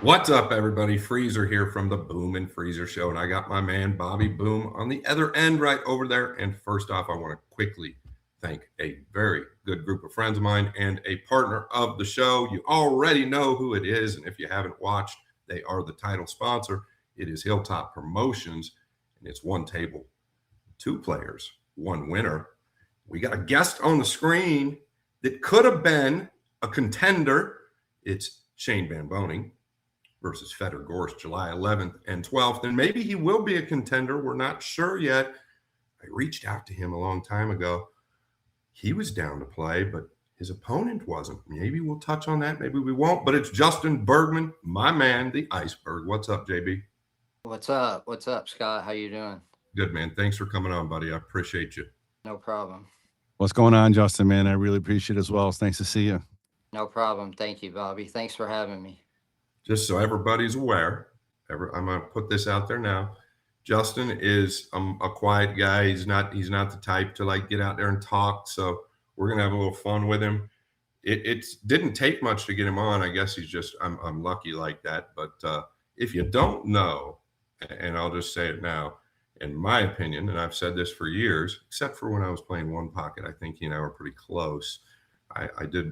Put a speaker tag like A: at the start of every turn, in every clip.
A: What's up, everybody? Freezer here from the Boom and Freezer Show, and I got my man Bobby Boom on the other end right over there. And first off, I want to quickly thank a very good group of friends of mine and a partner of the show. You already know who it is, and if you haven't watched, they are the title sponsor. It is Hilltop Promotions, and it's one table, two players, one winner. We got a guest on the screen that could have been a contender. It's Shane Van Boening versus Fedor Gorst, July 11th and 12th. And maybe he will be a contender. We're not sure yet. I reached out to him a long time ago. He was down to play, but his opponent wasn't. Maybe we'll touch on that. Maybe we won't. But it's Justin Bergman, my man, the Iceberg. What's up, JB?
B: What's up? What's up, Scott? How you doing?
A: Good, man. Thanks for coming on, buddy. I appreciate you.
B: No problem.
C: What's going on, Justin, man? I really appreciate it as well. It's nice to see you.
B: No problem. Thank you, Bobby. Thanks for having me.
A: Just so everybody's aware, I'm going to put this out there now. Justin is a quiet guy. He's not the type to like get out there and talk. So we're going to have a little fun with him. It didn't take much to get him on. I guess he's just, I'm lucky like that. But if you don't know, and I'll just say it now, in my opinion, and I've said this for years, except for when I was playing one pocket, I think he and I were pretty close.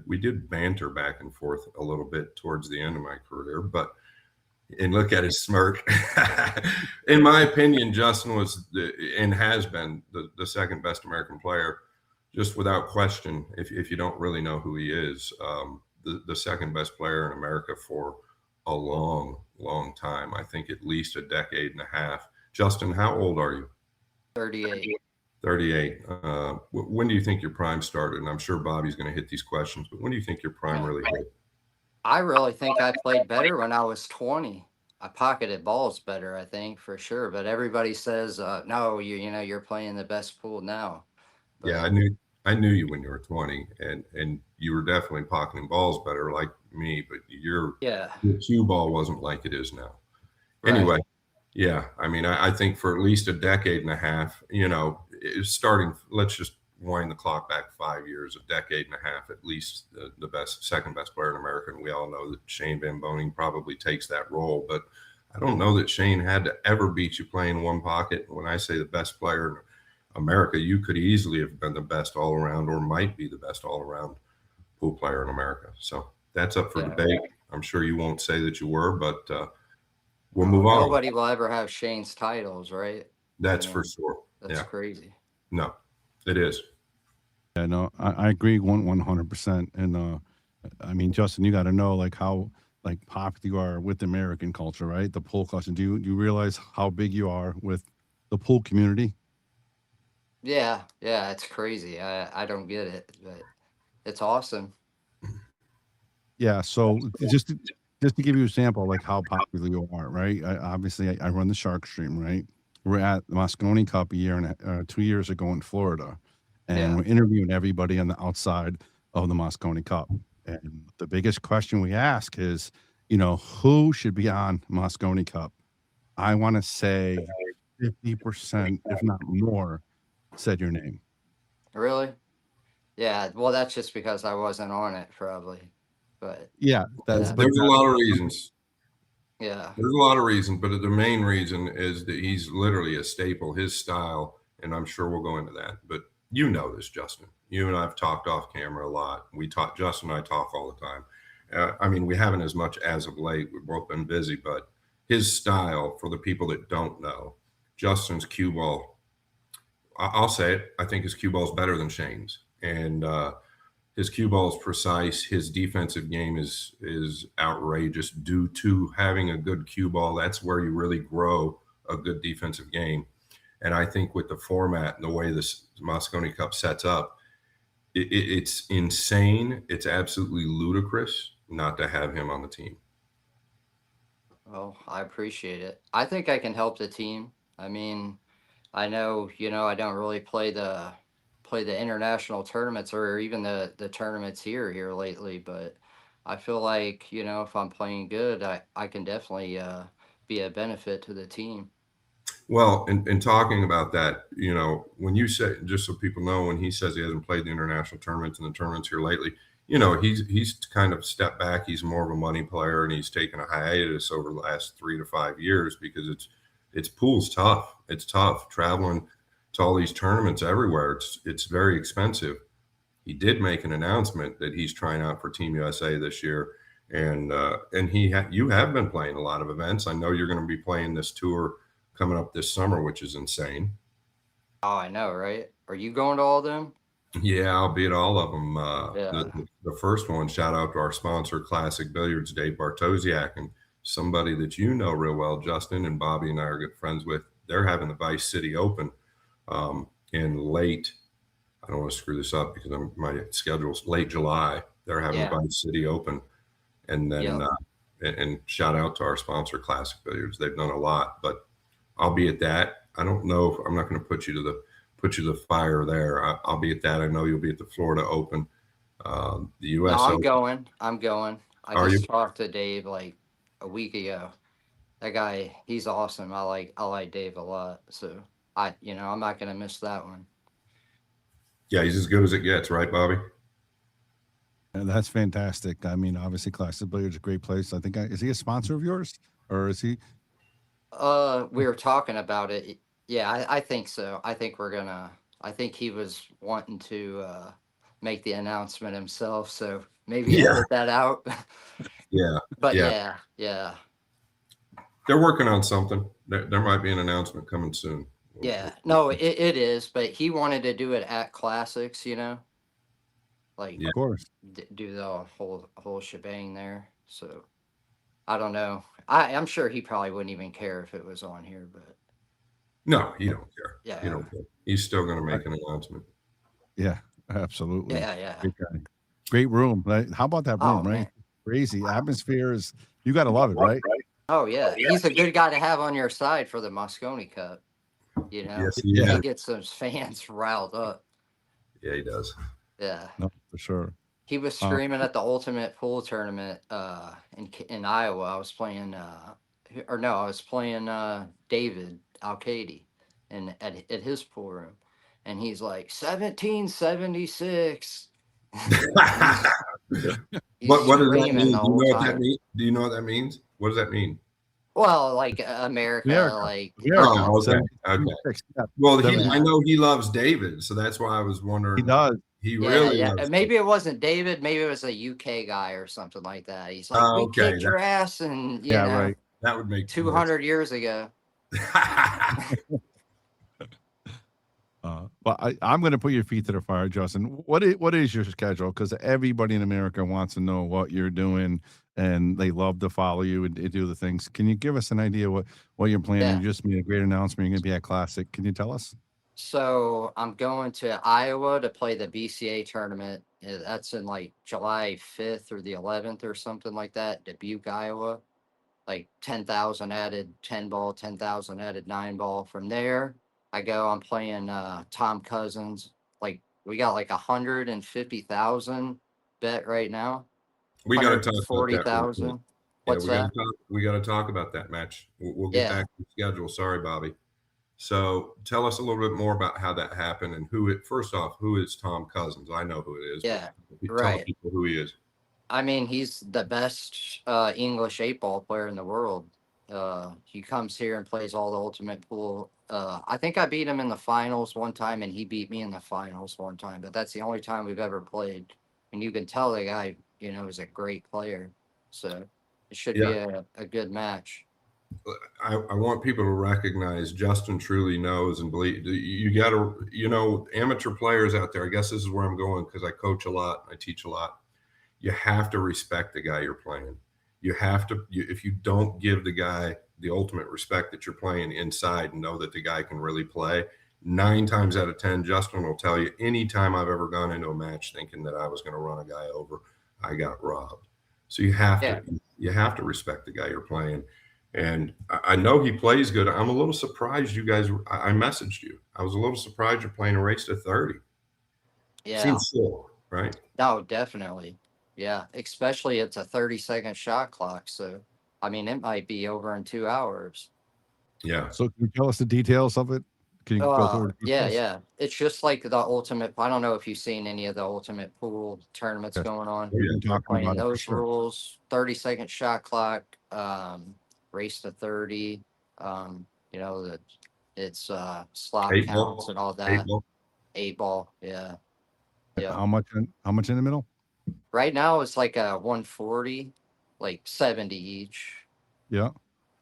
A: We did banter back and forth a little bit towards the end of my career, and look at his smirk. In my opinion, Justin was and has been the second best American player, just without question. If you don't really know who he is, the second best player in America for a long, long time. I think at least a decade and a half. Justin, how old are you?
B: 38.
A: 38. When do you think your prime started? And I'm sure Bobby's going to hit these questions, but when do you think your prime really hit?
B: I really think I played better when I was 20. I pocketed balls better, I think, for sure. But everybody says, no, you're playing the best pool now. But,
A: yeah, I knew you when you were 20, and you were definitely pocketing balls better like me, but your cue ball wasn't like it is now. Right. Anyway, yeah, I mean, I think for at least a decade and a half, starting, let's just wind the clock back 5 years, a decade and a half, at least the second best player in America. And we all know that Shane Van Boening probably takes that role, but I don't know that Shane had to ever beat you playing one pocket. When I say the best player in America, you could easily have been the best all around, or might be the best all around pool player in America. So that's up for debate. I'm sure you won't say that you were, but we'll move on.
B: Nobody will ever have Shane's titles, right?
A: That's for sure.
B: That's crazy.
A: No, it is.
C: Yeah, no, I agree 100%. And I mean, Justin, you got to know like how popular you are with the American culture, right? The pool culture. Do you realize how big you are with the pool community?
B: Yeah, it's crazy. I don't get it, but it's awesome.
C: Yeah, so just to give you a sample, like how popular you are, right? Obviously, I run the Shark Stream, right? We're at the Moscone Cup 2 years ago in Florida, and we're interviewing everybody on the outside of the Moscone Cup. And the biggest question we ask is, who should be on Moscone Cup? I want to say 50%, if not more, said your name.
B: Really? Yeah. Well, that's just because I wasn't on it, probably. But
C: yeah,
A: there's a lot of reasons.
B: Yeah,
A: there's a lot of reasons, but the main reason is that he's literally a staple. His style, and I'm sure we'll go into that. But you know this, Justin. You and I have talked off camera a lot. Justin and I talk all the time. I mean, we haven't as much as of late. We've both been busy, but his style, for the people that don't know, Justin's cue ball, I'll say it, I think his cue ball is better than Shane's. And his cue ball is precise. His defensive game is outrageous due to having a good cue ball. That's where you really grow a good defensive game. And I think with the format and the way this Moscone Cup sets up, it's insane. It's absolutely ludicrous not to have him on the team.
B: Well, I appreciate it. I think I can help the team. I mean, I know, I don't really play the international tournaments or even the tournaments here lately, but I feel like, if I'm playing good, I can definitely be a benefit to the team.
A: Well, in talking about that, when you say, just so people know, when he says he hasn't played the international tournaments and the tournaments here lately, he's kind of stepped back. He's more of a money player, and he's taken a hiatus over the last 3 to 5 years because it's pool's tough. It's tough traveling to all these tournaments everywhere. It's very expensive. He did make an announcement that he's trying out for Team USA this year, and you have been playing a lot of events. I know you're going to be playing this tour coming up this summer, which is insane.
B: Oh, I know, right? Are you going to all of them?
A: Yeah, I'll be at all of them.
B: Yeah.
A: The first one, shout out to our sponsor, Classic Billiards, Dave Bartosiak, and somebody that you know real well, Justin, and Bobby and I are good friends with. They're having the Vice City Open in late. I don't want to screw this up because my schedule's late July. They're having the Vice City Open, and then and shout out to our sponsor, Classic Billiards. They've done a lot, but I'll be at that. I don't know if I'm not going to put you to the fire there. I'll be at that. I know you'll be at the Florida Open, the U.S.
B: No, I'm
A: Open.
B: going. I'm going.
A: Are
B: I just
A: you?
B: talked to Dave like a week ago. That guy, he's awesome. I like Dave a lot. So I'm not gonna miss that one.
A: Yeah, he's as good as it gets, right, Bobby?
C: And that's fantastic. I mean, obviously, Classic Billiards is a great place. I think, is he a sponsor of yours, or is he?
B: We were talking about it. Yeah, I think so. I think he was wanting to make the announcement himself. So maybe edit that out.
A: Yeah.
B: But yeah.
A: They're working on something. There might be an announcement coming soon.
B: Yeah, no, it is, but he wanted to do it at Classics, like
C: Of course.
B: do the whole shebang there. So I don't know. I'm sure he probably wouldn't even care if it was on here, but
A: No, he don't care.
B: Yeah.
A: He don't care. He's still going to make an announcement.
C: Yeah, absolutely.
B: yeah.
C: Great guy. Great room. How about that room, right?
B: Man.
C: Crazy atmosphere is. You got to love it, right?
B: Oh yeah, he's a good guy to have on your side for the Moscone Cup.
A: Yes,
B: he
A: yeah.
B: gets those fans riled up.
A: Yeah, he does.
B: Yeah.
C: No, for sure.
B: He was screaming at the Ultimate Pool Tournament in Iowa. I was playing David Alcady at his pool room, and he's like 1776.
A: What does that mean?
B: Do
A: you know what that means? What does that mean?
B: Well, like America. Like
A: Oh, okay. Well,
B: Yeah.
A: I know he loves David, so that's why I was wondering.
C: He does.
A: He really
B: yeah.
A: loves
B: Maybe it wasn't David. Maybe it was a UK guy or something like that. He's like, we kicked your ass, and
C: right.
A: That would make
B: 200 years ago.
C: But I'm going to put your feet to the fire, Justin. What is your schedule? Because everybody in America wants to know what you're doing, and they love to follow you and do the things. Can you give us an idea what you're planning?
B: Yeah.
C: You just made a great announcement. You're going to be at Classic. Can you tell us?
B: So I'm going to Iowa to play the BCA tournament. That's in like July 5th or the 11th or something like that. Dubuque, Iowa. Like 10,000 added 10 ball, 10,000 added 9 ball. From there, I'm playing Tom Cousins. Like we got like 150,000 bet right now.
A: We got to talk about
B: 40,000. What's that?
A: We got to talk about that match. We'll get back to the schedule. Sorry, Bobby. So tell us a little bit more about how that happened and first off, who is Tom Cousins? I know who it is.
B: Yeah,
A: Tell people who he is.
B: I mean, he's the best English 8-ball player in the world. He comes here and plays all the Ultimate Pool. I think I beat him in the finals one time, and he beat me in the finals one time. But that's the only time we've ever played. And you can tell the guy, is a great player. So it should be a good match.
A: I want people to recognize Justin truly knows and believe. You got to, amateur players out there. I guess this is where I'm going because I coach a lot. I teach a lot. You have to respect the guy you're playing. You have to, if you don't give the guy the ultimate respect that you're playing inside and know that the guy can really play, 9 times out of 10, Justin will tell you, anytime I've ever gone into a match thinking that I was going to run a guy over, I got robbed. So you have to respect the guy you're playing. And I know he plays good. I'm a little surprised you guys, I messaged you. I was a little surprised you're playing a race to 30.
B: Yeah.
A: Seems slow, right?
B: No, definitely. Yeah, especially it's a 30-second shot clock. So, I mean, it might be over in 2 hours.
A: Yeah.
C: So can you tell us the details of it? Can you go through the
B: Yeah,
C: details?
B: yeah. It's just like the ultimate. I don't know if you've seen any of the ultimate pool tournaments
C: Yes.
B: going on.
C: We've been
B: We're
C: talking
B: playing
C: about it for
B: those
C: sure.
B: rules, 30-second shot clock, race to 30. You know, that it's slot
A: Eight
B: counts
A: ball.
B: and all
A: Eight
B: that.
A: ball.
B: 8 ball, yeah. Yeah.
C: How much in the middle?
B: Right now it's like a 140, like 70 each.
C: Yeah.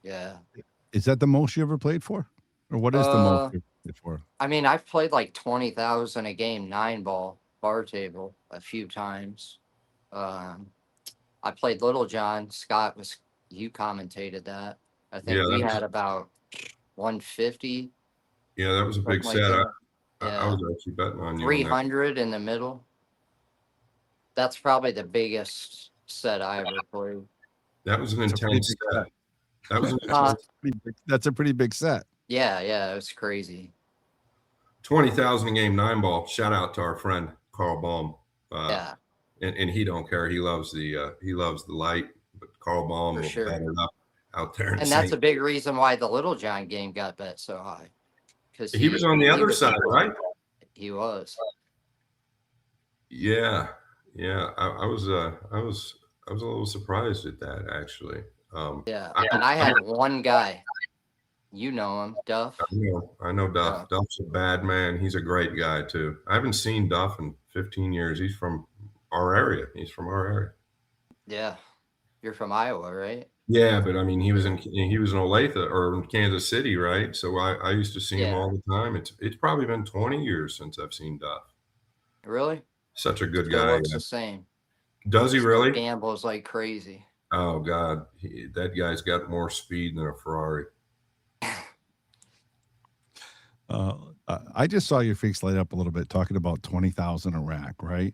B: Yeah.
C: Is that the most you ever played for? Or what is the most you ever played for?
B: I mean, I've played like 20,000 a game, 9 ball bar table a few times. Um, I played Little John. Scott was, you commentated that. I think
A: Yeah,
B: we
A: that was
B: had about 150,
A: yeah, that was a big
B: something like
A: set.
B: that.
A: I
B: Yeah.
A: was actually betting on you on that.
B: 300 in the middle. That's probably the biggest set I ever played.
A: That was an
C: That's a pretty
A: intense
C: big
A: set.
C: set.
A: That was an
B: Uh,
A: intense
C: That's a pretty big set.
B: yeah, it was crazy.
A: 20,000 a game 9 ball. Shout out to our friend Carl Baum.
B: Yeah,
A: And he don't care. He loves the light, but Carl Baum
B: for
A: will
B: sure.
A: bet it up out there in
B: And that's
A: St.
B: a big reason why the Little John game got bet so high. Because
A: He was on the other side, right?
B: He was.
A: Yeah, yeah. I was a little surprised at that actually.
B: Yeah.
A: I,
B: And I had one guy. You know him, Duff.
A: I know Duff.
B: Yeah.
A: Duff's a bad man. He's a great guy too. I haven't seen Duff in 15 years. He's from our area.
B: Yeah. You're from Iowa, right?
A: Yeah, but I mean, he was in Olathe or in Kansas City, right? So I used to see him
B: Yeah.
A: all the time. It's probably been 20 years since I've seen Duff.
B: Really?
A: Such a good
B: Still
A: guy.
B: looks
A: Yeah.
B: the same.
A: Does he
B: Still
A: really?
B: gambles like crazy.
A: Oh God, that guy's got more speed than a Ferrari.
C: I just saw your face light up a little bit talking about 20,000 a rack, right?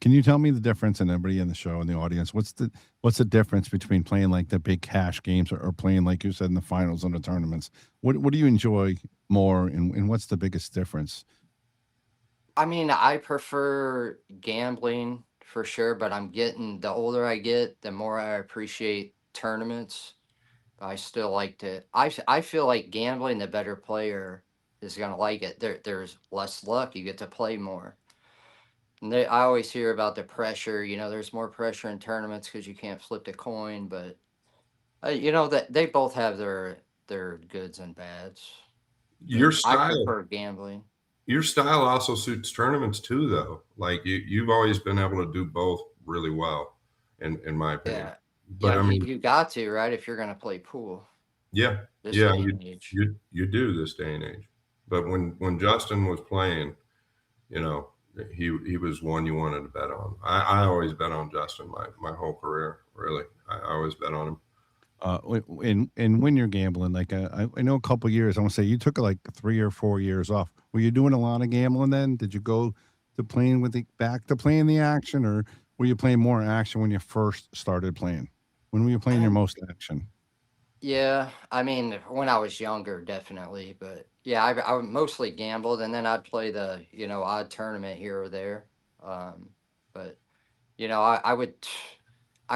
C: Can you tell me the difference, and everybody in the show and the audience, what's the difference between playing like the big cash games or playing, like you said, in the finals and the tournaments? What do you enjoy more, and what's the biggest difference?
B: I mean, I prefer gambling for sure, but the older I get, the more I appreciate tournaments. I still like to, I feel like gambling, the better player is going to like it. There's less luck. You get to play more. And I always hear about the pressure, there's more pressure in tournaments because you can't flip the coin, but that they both have their goods and bads.
A: Your
B: But I
A: style,
B: prefer gambling.
A: your style also suits tournaments too, though. Like you've always been able to do both really well, in my opinion.
B: Yeah.
A: But
B: Yeah,
A: I mean,
B: you got to, right? If you're going to play pool
A: yeah,
B: this
A: yeah,
B: day and age.
A: you do this day and age. But when Justin was playing, you know, he was one you wanted to bet on. I always bet on Justin my whole career. Really, I always bet on him.
C: And when you're gambling, like I know a couple years, I want to say you took like 3 or 4 years off. Were you doing a lot of gambling then? Did you go to playing back to playing the action, or were you playing more action when you first started playing? When were you playing your most action?
B: Yeah, I mean, when I was younger, definitely. But yeah, I mostly gambled, and then I'd play the odd tournament here or there. But I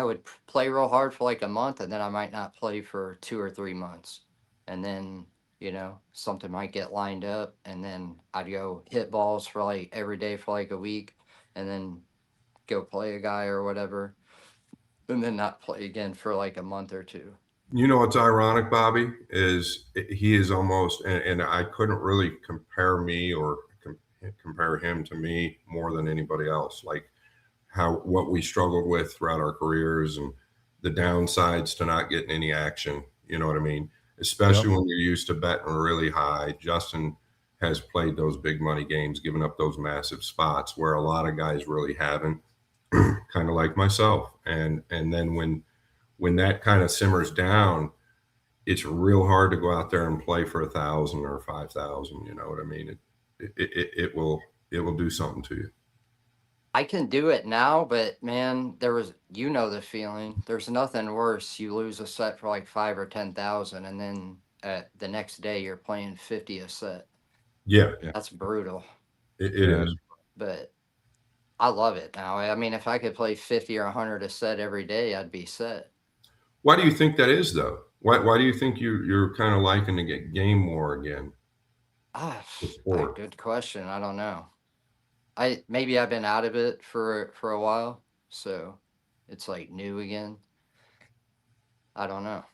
B: would play real hard for like a month, and then I might not play for 2 or 3 months, and then something might get lined up, and then I'd go hit balls for like every day for like a week, and then go play a guy or whatever, and then not play again for like a month or two.
A: You know what's ironic, Bobby, is he is almost, and I couldn't really compare me or compare him to me more than anybody else. Like what we struggled with throughout our careers and the downsides to not getting any action. You know what I mean? Especially when you're used to betting really high. Justin has played those big money games, given up those massive spots where a lot of guys really haven't, kind of like myself. And then when that kind of simmers down, it's real hard to go out there and play for 1,000 or 5,000. You know what I mean? It will do something to you.
B: I can do it now, but man, the feeling. There's nothing worse. You lose a set for like 5 or 10,000, and then the next day you're playing 50 a set.
A: Yeah,
B: That's brutal.
A: it
C: Yeah.
A: is.
B: But I love it now. I mean, if I could play 50 or 100 a set every day, I'd be set.
A: Why do you think that is, though? Why do you think you're kind of liking to get game more again? the sport?
B: Good question. I don't know. Maybe I've been out of it for a while, so it's like new again. I don't know.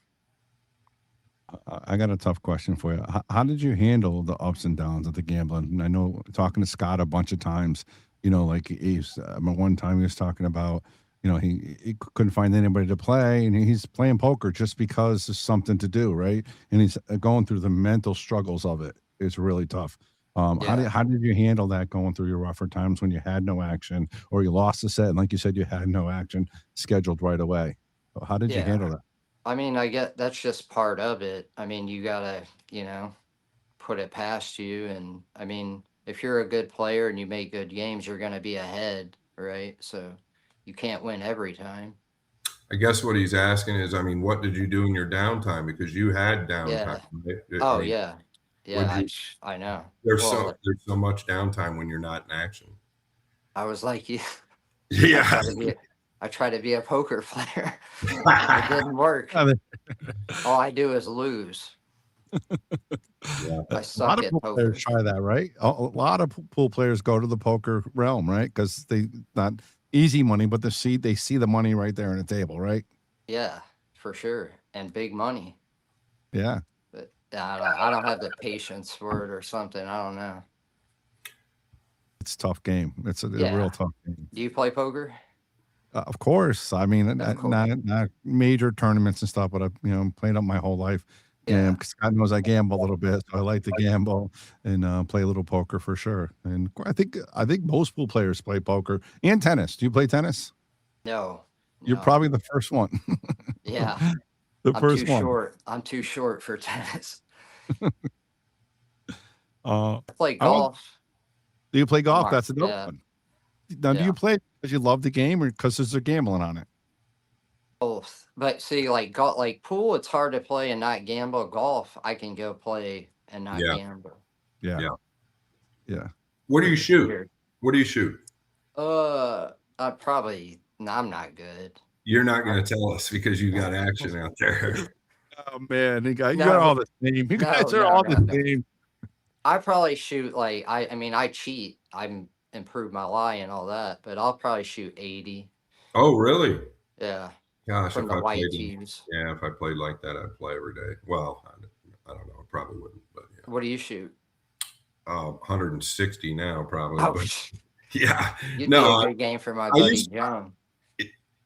C: I got a tough question for you. How did you handle the ups and downs of the gambling? And I know talking to Scott a bunch of times, like he's one time he was talking about, he couldn't find anybody to play, and he's playing poker just because there's something to do, right? And he's going through the mental struggles of it. It's really tough.
B: Yeah.
C: How did you handle that going through your rougher times when you had no action or you lost the set, and like you said, you had no action scheduled right away? How did you
B: Yeah.
C: handle that?
B: I mean, I get that's just part of it. I mean, you gotta, put it past you. And I mean, if you're a good player and you make good games, you're gonna be ahead, right? So you can't win every time.
A: I guess what he's asking is, I mean, what did you do in your downtime? Because you had downtime,
B: Yeah.
A: right? I
B: Oh
A: mean,
B: yeah.
A: would
B: Yeah,
A: you?
B: I know.
A: There's
B: Well,
A: so much downtime when you're not in action.
B: I was like you. I
A: Yeah.
B: try to be I try to be a poker player. It didn't work.
C: I mean,
B: All I do is lose.
A: Yeah.
B: I
C: a lot
B: suck
C: of
B: at
C: pool players
B: poker.
C: try that, right? A lot of pool players go to the poker realm, right? Because they not easy money, but they see the money right there on the table, right?
B: Yeah, for sure. And big money.
C: Yeah,
B: But I don't have the patience for it or something. I don't know.
C: it's a tough game. It's a real
B: Yeah.
C: tough game.
B: Do you play poker?
C: Of course, I mean,
B: Of course.
C: not major tournaments and stuff, but I've played up my whole life, and
B: Yeah.
C: 'cause God knows I gamble a little bit, so I like to gamble and play a little poker for sure. And I think most pool players play poker and tennis. Do you play tennis?
B: No.
C: You're
B: No.
C: probably the first one.
B: Yeah.
C: The
B: I'm too
C: first one.
B: short. I'm too short for tennis.
C: Uh,
B: I play
C: I want
B: golf.
C: Do you play
B: I'm
C: golf?
B: not.
C: That's another
B: Yeah.
C: one. Now, do you
B: Yeah.
C: play because you love the game or because there's a gambling on it?
B: Both. But see, like pool, it's hard to play and not gamble. Golf, I can go play and not
A: Yeah.
B: gamble.
C: Yeah,
A: Yeah.
C: yeah.
A: What do you
B: Which is
A: shoot?
B: weird.
A: What do you shoot?
B: I probably no, I'm not good.
A: You're not
B: I,
A: going to tell us because you got action out there.
C: Oh man, you got all
B: no,
C: the same. You
B: no,
C: guys are
B: no,
C: all the
B: no, no.
C: same.
B: I probably shoot like I mean I cheat. I'm improved my lie and all that, but I'll probably shoot 80.
A: Oh, really?
B: Yeah,
A: Gosh,
B: from
A: if
B: the
A: I
B: white
A: played,
B: tees.
A: yeah, if I played like that, I'd play every day. Well, I don't know. I probably wouldn't, but yeah.
B: What do you shoot?
A: 160 now, probably,
B: Oh,
A: but yeah.
B: you'd
A: No,
B: be a good game for my
A: I
B: buddy
A: used,
B: John.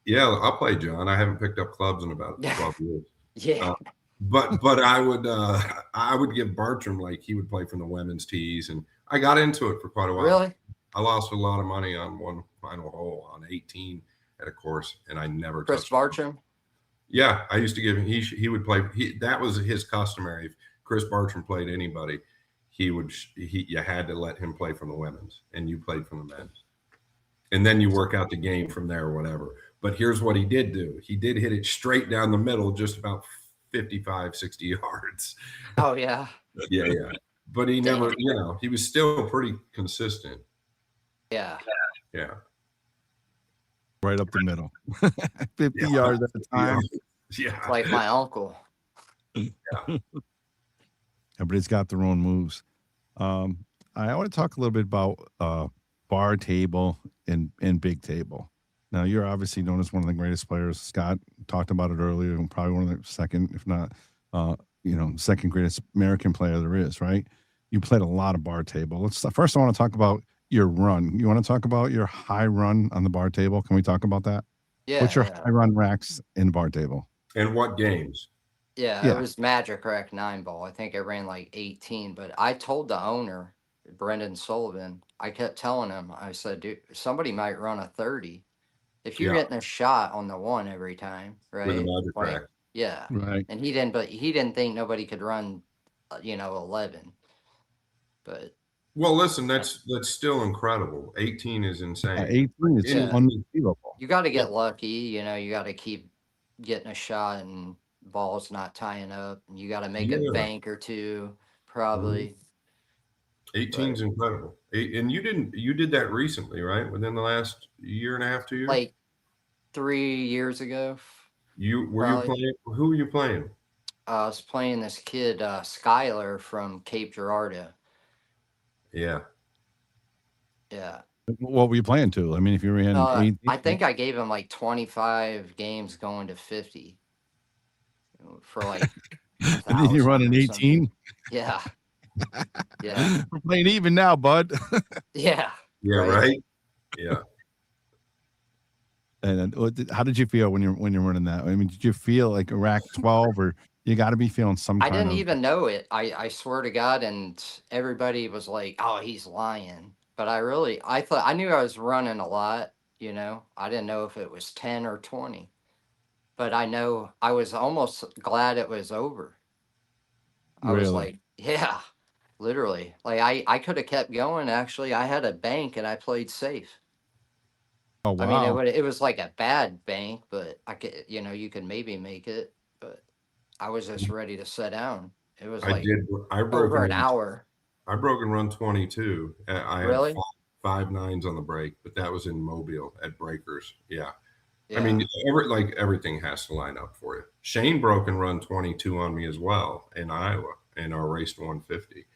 A: yeah, I'll play John. I haven't picked up clubs in about 12 years.
B: Yeah.
A: Uh, but I would give Bartram, like, he would play from the women's tees, and I got into it for quite a while.
B: Really?
A: I lost a lot of money on one final hole on 18 at a course, and I never
B: Chris
A: touched it.
B: Bartram?
A: Yeah, I used to give him. He would play. That was his customary. If Chris Bartram played anybody, you had to let him play from the women's, and you played from the men's, and then you work out the game from there or whatever. But here's what he did do. He did hit it straight down the middle, just about 55, 60 yards.
B: Oh yeah.
A: Yeah, yeah. But he
B: Damn.
A: never, he was still pretty consistent.
B: Yeah.
A: Yeah.
C: Right up the middle, 50
A: Yeah.
C: yards at a time.
A: Yeah.
B: It's like my uncle.
C: Everybody's got their own moves. I want to talk a little bit about bar table and big table. Now, you're obviously known as one of the greatest players. Scott talked about it earlier, and probably one of the second, if not, second greatest American player there is. Right? You played a lot of bar table. First. I want to talk about your run. You want to talk about your high run on the bar table? Can we talk about that?
B: Yeah.
C: What's your
B: Yeah.
C: high run racks in bar table?
A: And what games?
B: Yeah,
C: Yeah.
B: it was Magic Rack 9 ball. I think I ran like 18, but I told the owner, Brendan Sullivan, I kept telling him, I said, dude, somebody might run a 30. If you're
A: Yeah.
B: getting a shot on the one every time,
A: With a
B: right?
A: Magic
B: Like,
A: Rack.
B: yeah.
C: Right.
B: And but he didn't think nobody could run, 11. But
A: Well, listen, that's still incredible. 18 is insane.
C: 18 is
B: Yeah.
C: unbelievable.
B: you got to get lucky, you got to keep getting a shot and balls not tying up. And you got to make a
A: Yeah.
B: bank or two, probably.
A: 18 is incredible. And you did that recently, right? Within the last year and a half, 2 years?
B: Like 3 years ago.
A: You
B: probably.
A: playing? Who were you playing?
B: I was playing this kid, Skylar from Cape Girardeau.
A: Yeah.
B: Yeah.
C: What were you playing to? I mean, if you were in 18,
B: I think I gave him like 25 games going to 50 for like
C: and then you
B: 1,000
C: run an
B: or something.
C: 18.
B: Yeah. Yeah.
C: We're playing even now, bud.
B: Yeah.
A: Yeah. Right. Yeah.
C: And then, how did you feel when you're running that? I mean, did you feel like a rack 12, or you got to be feeling some
B: I
C: kind
B: didn't
C: of?
B: even know it. I swear to God, and everybody was like, "Oh, he's lying." But I thought I knew I was running a lot. You know, I didn't know if it was 10 or 20, but I know I was almost glad it was over. I was
C: Really?
B: like, yeah, literally. Like I could have kept going. Actually, I had a bank and I played safe.
C: Oh
B: I mean,
C: wow!
B: it was like a bad bank, but I could, you could maybe make it. But I was just ready to sit down. It was
A: I
B: like
A: did. I broke
B: over an
A: and
B: hour.
A: run 22. I had
B: Really?
A: five nines on the break, but that was in Mobile at Breakers. Yeah. I
B: Yeah.
A: mean, everything has to line up for you. Shane broke and run 22 on me as well in Iowa, and our raced 150.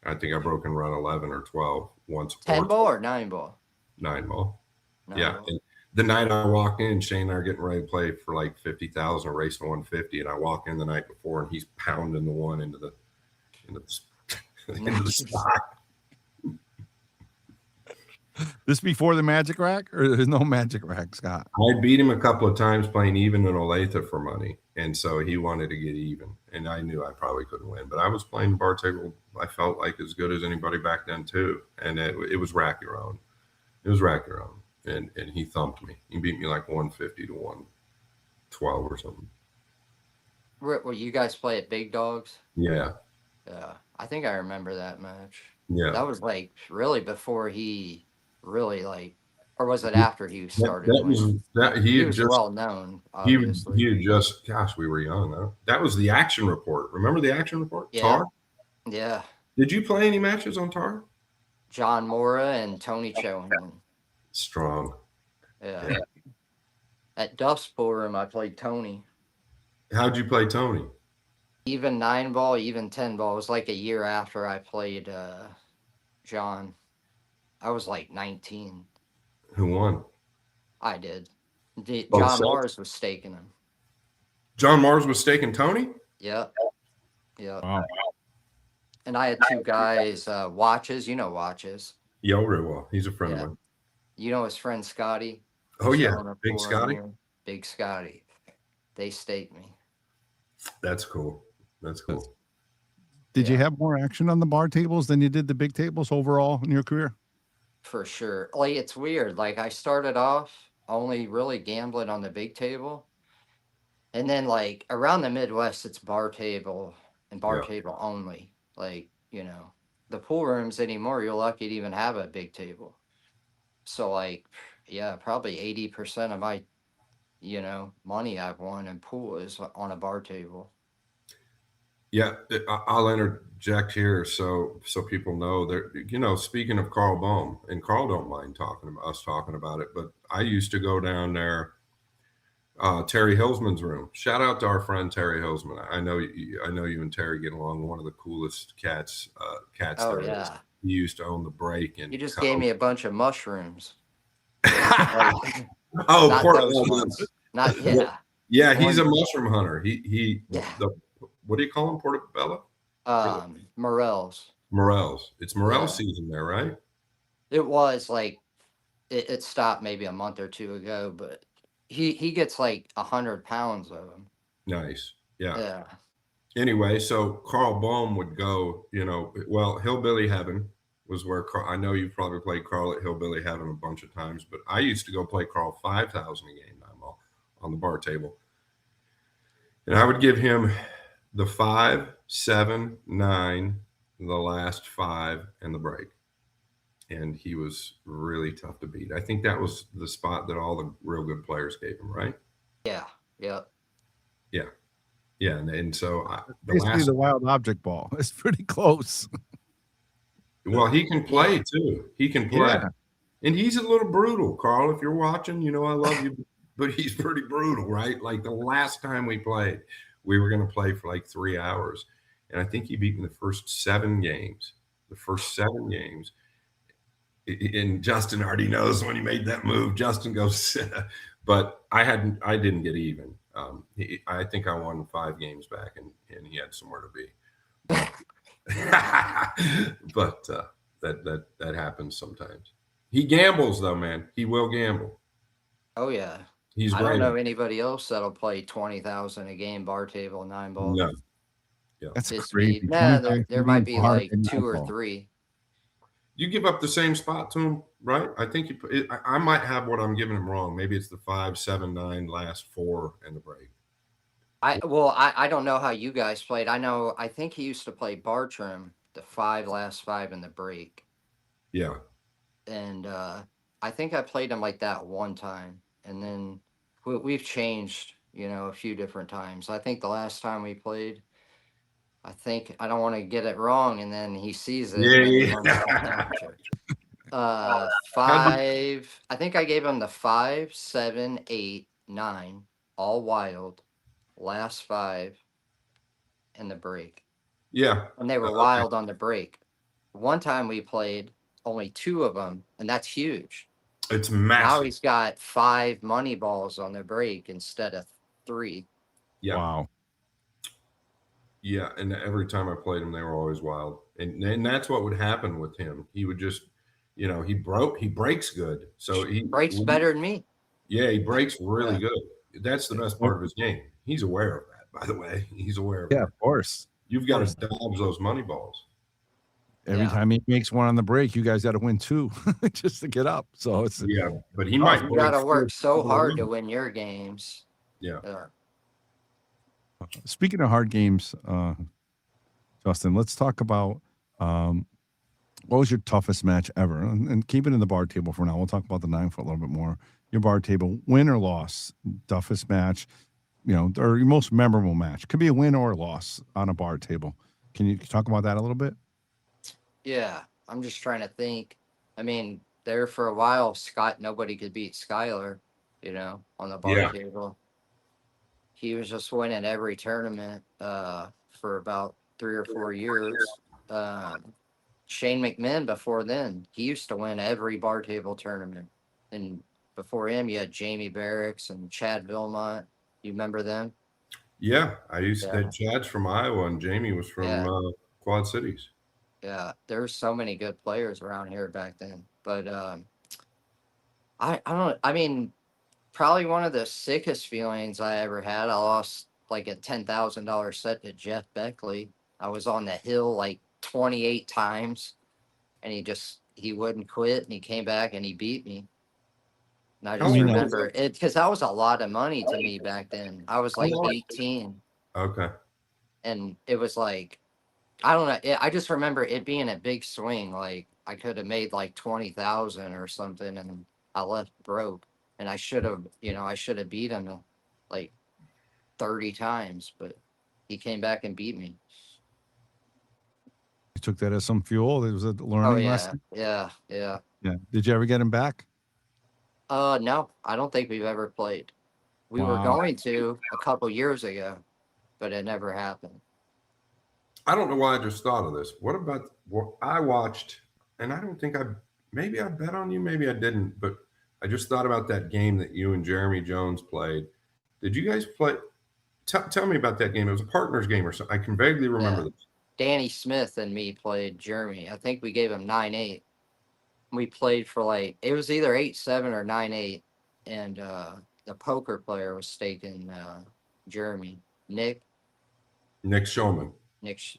A: I think I broke and run 11 or 12 once.
B: 10 ball or 9 ball?
A: 9 ball.
B: 9
A: Yeah.
B: ball.
A: And the night I walked in, Shane and I are getting ready to play for like 50,000, racing 150. And I walk in the night before and he's pounding the one into the into the stock.
C: This before the magic rack, or there's no magic rack, Scott?
A: I beat him a couple of times playing even in Olathe for money. And so he wanted to get even. And I knew I probably couldn't win. But I was playing bar table, I felt like as good as anybody back then, too. And it was rack your own. It was rack your own. And he thumped me. He beat me like 150 to 112 or something.
B: Well, you guys play at Big Dogs?
A: Yeah.
B: Yeah. I think I remember that match.
A: Yeah.
B: That was like really before he really like, or was it after he started winning?
A: He
B: He
A: had
B: was
A: just
B: well known,
A: he
B: obviously.
A: had just gosh, we were young, huh? That was the action report. Remember the action report?
B: Yeah.
A: Tar?
B: Yeah.
A: Did you play any matches on Tar?
B: John Mora and Tony Chohan.
A: Strong.
B: Yeah. At Duff's Pool Room, I played Tony.
A: How'd you play Tony?
B: Even 9 ball, even 10 ball. It was like a year after I played John. I was like 19.
A: Who won?
B: I did.
A: Both
B: John
A: sets?
B: Mars was staking him.
A: John Mars was staking Tony?
B: Yep. Yep.
C: Wow.
B: And I had 2 guys, Watches. You know Watches.
A: Yeah, real well. He's a friend of mine.
B: You know his friend Scotty?
A: Oh,
B: He's
A: yeah.
B: showing up
A: Big
B: for
A: Scotty?
B: him. Big Scotty. They staked me.
A: That's cool. That's cool.
C: Did you have more action on the bar tables than you did the big tables overall in your career?
B: For sure. Like, it's weird. Like, I started off only really gambling on the big table. And then, like, around the Midwest, it's bar table and bar table only. Like, the pool rooms anymore, you're lucky to even have a big table. So, like, yeah, probably 80% of my, money I've won in pool is on a bar table.
A: Yeah, I'll interject here so people know that, speaking of Carl Bohm, and Carl don't mind us talking about it, but I used to go down there, Terry Hillsman's room. Shout out to our friend Terry Hillsman. I know you and Terry get along. One of the coolest cats
B: Oh,
A: there is.
B: yeah.
A: He used to own the break, and
B: You just gave me a bunch of mushrooms.
A: oh,
B: Not those ones. Not, yeah.
A: Yeah, he's a mushroom hunter.
B: Yeah.
A: What do you call him? Portobello?
B: Morels.
A: Morels. It's Morel
B: Yeah.
A: season there, right?
B: It was like it stopped maybe a month or 2 ago, but he gets like 100 pounds of them.
A: Nice. Yeah.
B: Yeah.
A: Anyway, so Carl Bohm would go, Hillbilly Heaven was where I know you probably played Carl at Hillbilly Heaven a bunch of times, but I used to go play Carl 5,000 a game on the bar table. And I would give him the 5, 7, 9, the last 5, and the break. And he was really tough to beat. I think that was the spot that all the real good players gave him, right?
B: Yeah. Yep.
A: Yeah. Yeah. And so
C: Basically the wild object ball. It's pretty close.
A: Well, he can play too. He can play.
C: Yeah.
A: And he's a little brutal, Carl. If you're watching, I love you, but he's pretty brutal, right? Like the last time we played, we were going to play for like 3 hours. And I think he beat me the first 7 games. the first 7 games. And Justin already knows when he made that move. Justin goes, but I didn't get even. I think I won 5 games back, and he had somewhere to be. But that happens sometimes. He gambles though, man. He will gamble.
B: Oh yeah.
A: He's
B: I don't
A: great.
B: know anybody else that'll play 20,000 a game bar table 9 ball.
A: No. Yeah.
C: That's
B: This
C: crazy.
B: speed. Nah,
C: 20,000
B: there might be
C: bar
B: like
C: and
B: 2 or
C: nine ball.
B: 3.
A: You give up the same spot to him, right? I think I might have what I'm giving him wrong. Maybe it's the 5, 7, 9, last 4 and the break.
B: I don't know how you guys played. I think he used to play Bartram, the 5 last 5 in the break.
A: Yeah.
B: And I think I played him like that one time, and then we've changed, a few different times. I think the last time we played, I don't want to get it wrong, and then he sees it, and then he wants to temperature. 5. I think I gave him the 5, 7, 8, 9, all wild, last 5, in the break.
A: Yeah.
B: And they were wild on the break. One time we played only 2 of them, and that's huge.
A: It's
B: Now
A: massive.
B: he's got 5 money balls on the break instead of 3.
A: Yeah.
C: Wow.
A: Yeah, and every time I played him, they were always wild, and that's what would happen with him. He would just, he breaks good, so he
B: Breaks better than me.
A: Yeah, he breaks really
B: Yeah.
A: good. That's the best part of his game. He's aware of that, by the way. He's aware of
C: Yeah,
A: that.
C: of course.
A: You've got to dodge those money balls.
C: Every time he makes one on the break, you guys got to win 2 just to get up. So it's
A: Yeah, but he might.
B: You got to work so hard to win your games.
A: Yeah.
C: Speaking of hard games, Justin, let's talk about what was your toughest match ever? And keep it in the bar table for now. We'll talk about the 9-foot a little bit more. Your bar table, win or loss, toughest match, or your most memorable match. Could be a win or a loss on a bar table. Can you talk about that a little bit?
B: Yeah, I'm just trying to think. I mean, there for a while, nobody could beat Skylar, on the bar table. He was just winning every tournament for about 3 or 4 years. Shane McMahon before then, he used to win every bar table tournament. And before him, you had Jamie Barracks and Chad Vilmont. You remember them?
A: Yeah, I used to. Chad's from Iowa, and Jamie was from Quad Cities.
B: Yeah, there's so many good players around here back then. But I mean, probably one of the sickest feelings I ever had. I lost like a $10,000 set to Jeff Beckley. I was on the hill like 28 times, and he wouldn't quit, and he came back and he beat me. And I just remember it because that was a lot of money to me back then. I was like 18.
A: Okay.
B: And it was like, I don't know. I just remember it being a big swing. Like I could have made like 20,000 or something, and I left broke. And I should have beat him like 30 times, but he came back and beat me.
C: You took that as some fuel. It was a learning lesson.
B: Yeah.
C: Did you ever get him back?
B: No, I don't think we've ever played. We were going to a couple years ago, but it never happened.
A: I don't know why I just thought of this. What about what I watched? And I don't think maybe I bet on you, maybe I didn't, but I just thought about that game that you and Jeremy Jones played. Did you guys play? Tell me about that game. It was a partners game or something. I can vaguely remember this.
B: Danny Smith and me played Jeremy. I think we gave him 9-8. We played for it was either 8-7 or 9-8. And the poker player was staking Jeremy. Nick
A: Showman.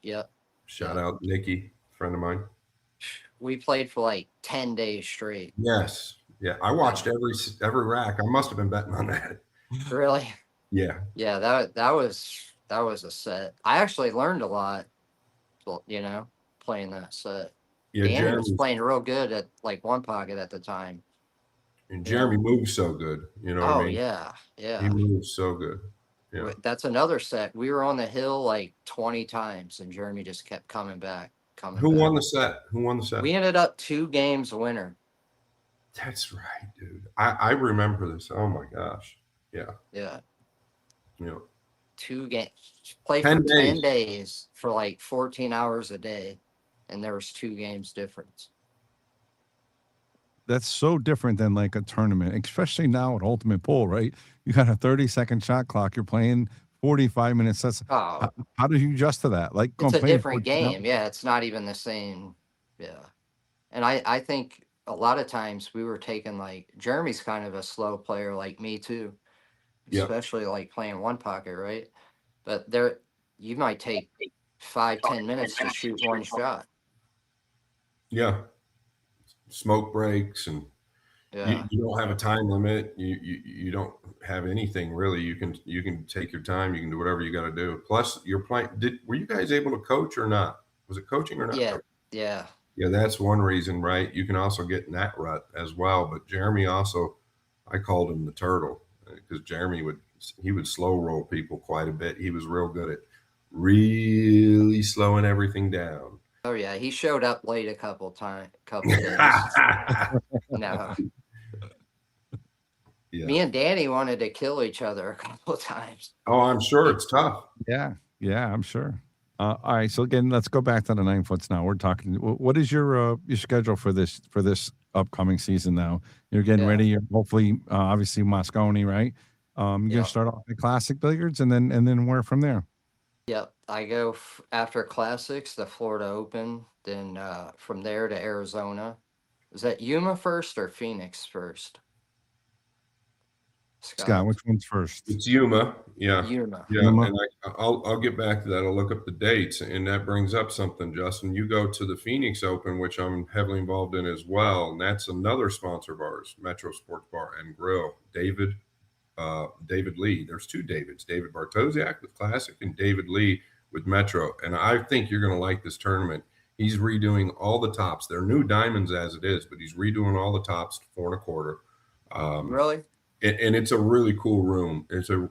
B: Yep.
A: Shout out Nicky, friend of mine.
B: We played for 10 days straight.
A: Yes. Yeah. I watched every rack. I must have been betting on that.
B: Really?
A: Yeah.
B: Yeah, that was a set. I actually learned a lot, playing that set.
A: Yeah,
B: Danny was playing real good at one pocket at the time.
A: And Jeremy moves so good. You know what I mean?
B: Yeah.
A: He moves so good. Yeah.
B: That's another set. We were on the hill 20 times, and Jeremy just kept coming back.
A: Who won the set?
B: We ended up 2 games winner.
A: That's right, dude. I remember this. Oh my gosh. Yeah.
B: Yeah.
A: 2
B: games. Play for 10 days for 14 hours a day. and there was 2 games difference.
C: That's so different than like a tournament, especially now at Ultimate Pool, right? You got a 30-second shot clock. You're playing 45 minutes. That's
B: Oh,
C: how do you adjust to that? Like
B: it's
C: going
B: a
C: playing
B: different
C: 14 hours.
B: game. Yeah, it's not even the same. Yeah. And I think a lot of times we were taking like Jeremy's kind of a slow player like me too,
A: Yeah.
B: especially like playing one pocket, right? But there you might take 5-10 minutes to shoot one shot.
A: Yeah. Smoke breaks and
B: Yeah.
A: you don't have a time limit. You don't have anything really. You can take your time. You can do whatever you got to do. Plus, you're playing. Were you guys able to coach or not? Was it coaching or not?
B: Yeah. Yeah.
A: Yeah, that's one reason, right? You can also get in that rut as well. But Jeremy also, I called him the turtle because Jeremy would slow roll people quite a bit. He was real good at really slowing everything down.
B: Oh yeah. He showed up late a couple days. No.
A: Yeah.
B: Me and Danny wanted to kill each other a couple of times.
A: Oh, I'm sure it's tough.
C: Yeah, yeah, I'm sure. All right, so again, let's go back to the 9 foots now. We're talking. What is your schedule for this upcoming season? Now you're getting
B: Yeah.
C: ready. You're hopefully, obviously, Moscone, right? You're gonna
B: Yep.
C: start off the classic billiards, and then where from there?
B: Yep. I go after classics, the Florida Open, then from there to Arizona. Is that Yuma first or Phoenix first?
C: Scott,
B: Scott.
C: which one's first?
A: It's Yuma. Yeah.
B: Yuma.
A: Yeah.
C: Yuma.
A: And I'll get back to that. I'll look up the dates. And that brings up something, Justin. You go to the Phoenix Open, which I'm heavily involved in as well. And that's another sponsor of ours, Metro Sports Bar and Grill. David Lee. There's 2 Davids, David Bartosiak with Classic and David Lee with Metro. And I think you're going to like this tournament. He's redoing all the tops. They're new diamonds as it is, but he's redoing all the tops to 4.25.
B: Really?
A: And it's a really cool room.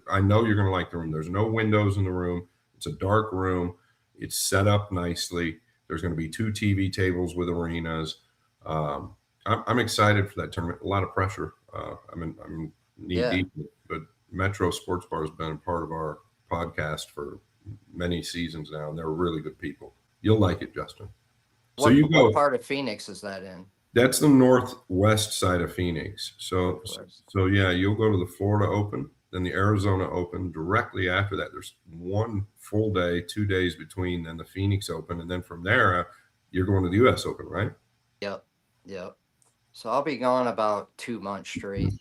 A: I know you're going to like the room. There's no windows in the room. It's a dark room. It's set up nicely. There's going to be 2 TV tables with arenas. I'm excited for that tournament. A lot of pressure. I'm knee
B: Yeah.
A: deep, but Metro Sports Bar has been a part of our podcast for many seasons now, and they're really good people. You'll like it, Justin. So you go.
B: What part of Phoenix is that in?
A: That's the northwest side of Phoenix. So yeah, you'll go to the Florida Open, then the Arizona Open. Directly after that, there's 1 full day, 2 days between, then the Phoenix Open, and then from there, you're going to the U.S. Open, right?
B: Yep. Yep. So I'll be gone about 2 months straight.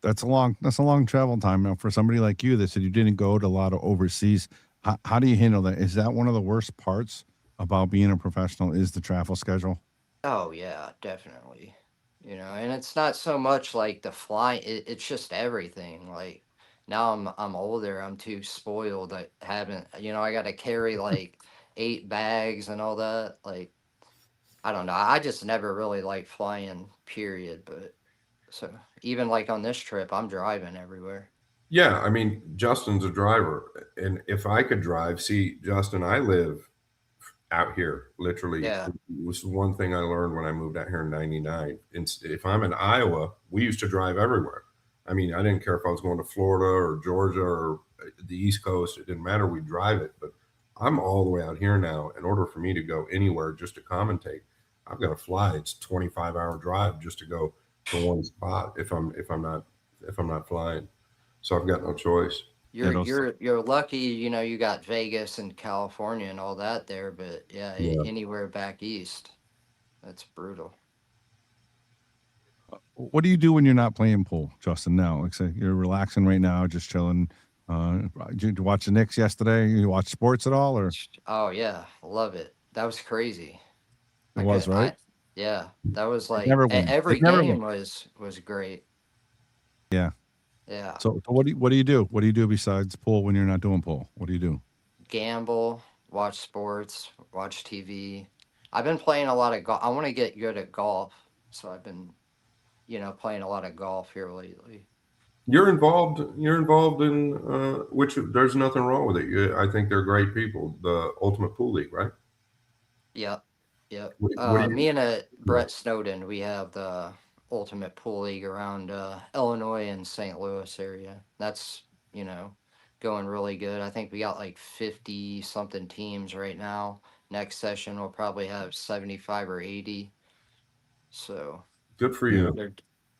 C: That's a long travel time now for somebody like you that said you didn't go to a lot of overseas. How do you handle that? Is that one of the worst parts about being a professional? Is the travel schedule?
B: Oh yeah, definitely. And it's not so much like the flying. It's just everything. Like now I'm older. I'm too spoiled. I haven't. I got to carry like 8 bags and all that. Like I don't know. I just never really liked flying. Period. But so even like on this trip, I'm driving everywhere.
A: Yeah, I mean, Justin's a driver, and if I could drive, see, Justin, I live out here, literally.
B: Yeah.
A: It was one thing I learned when I moved out here in '99. If I'm in Iowa, we used to drive everywhere. I mean, I didn't care if I was going to Florida or Georgia or the East Coast. It didn't matter. We drive it. But I'm all the way out here now. In order for me to go anywhere just to commentate, I've got to fly. It's 25-hour drive just to go to one spot if I'm not flying. So I've got no choice.
B: You're lucky, you got Vegas and California and all that there, but yeah,
A: Yeah.
B: anywhere back east, that's brutal.
C: What do you do when you're not playing pool, Justin? Now, like say you're relaxing right now, just chilling. Did you watch the Knicks yesterday? You watch sports at all, or
B: Oh yeah, love it. That was crazy.
C: it was right?
B: Yeah, that was like
C: Never win.
B: every
C: It never
B: game
C: win.
B: was great.
C: Yeah.
B: Yeah,
C: So what do you do? What do you do besides pool when you're not doing pool? What do you do?
B: gamble, watch sports, watch TV. I've been playing a lot of golf. I want to get good at golf, so I've been, playing a lot of golf here lately.
A: You're involved. You're involved in which there's nothing wrong with it. I think they're great people. The Ultimate Pool League, right?
B: Yep. Yep.
A: What do you?
B: Me and Brett Snowden, we have the Ultimate Pool League around Illinois and St. Louis area. That's, going really good. I think we got like 50 something teams right now. next session we'll probably have 75 or 80. So
A: Good for
C: Yeah.
A: you.
B: they're,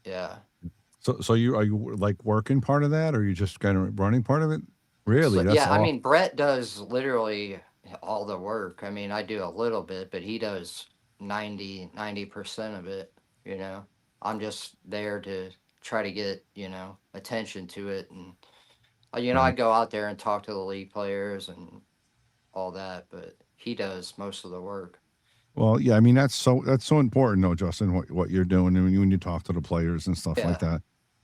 B: yeah.
C: So are you like working part of that, or are you just kind of running part of it? Really?
B: So
C: That's
B: yeah, I
C: all.
B: mean Brett does literally all the work. I mean, I do a little bit, but he does 90% of it, you know. I'm just there to try to get, attention to it, and I
C: Right.
B: go out there and talk to the league players and all that, but he does most of the work.
C: Well, yeah, I mean that's so important, though, Justin. What you're doing when you talk to the players and stuff like
B: Yeah.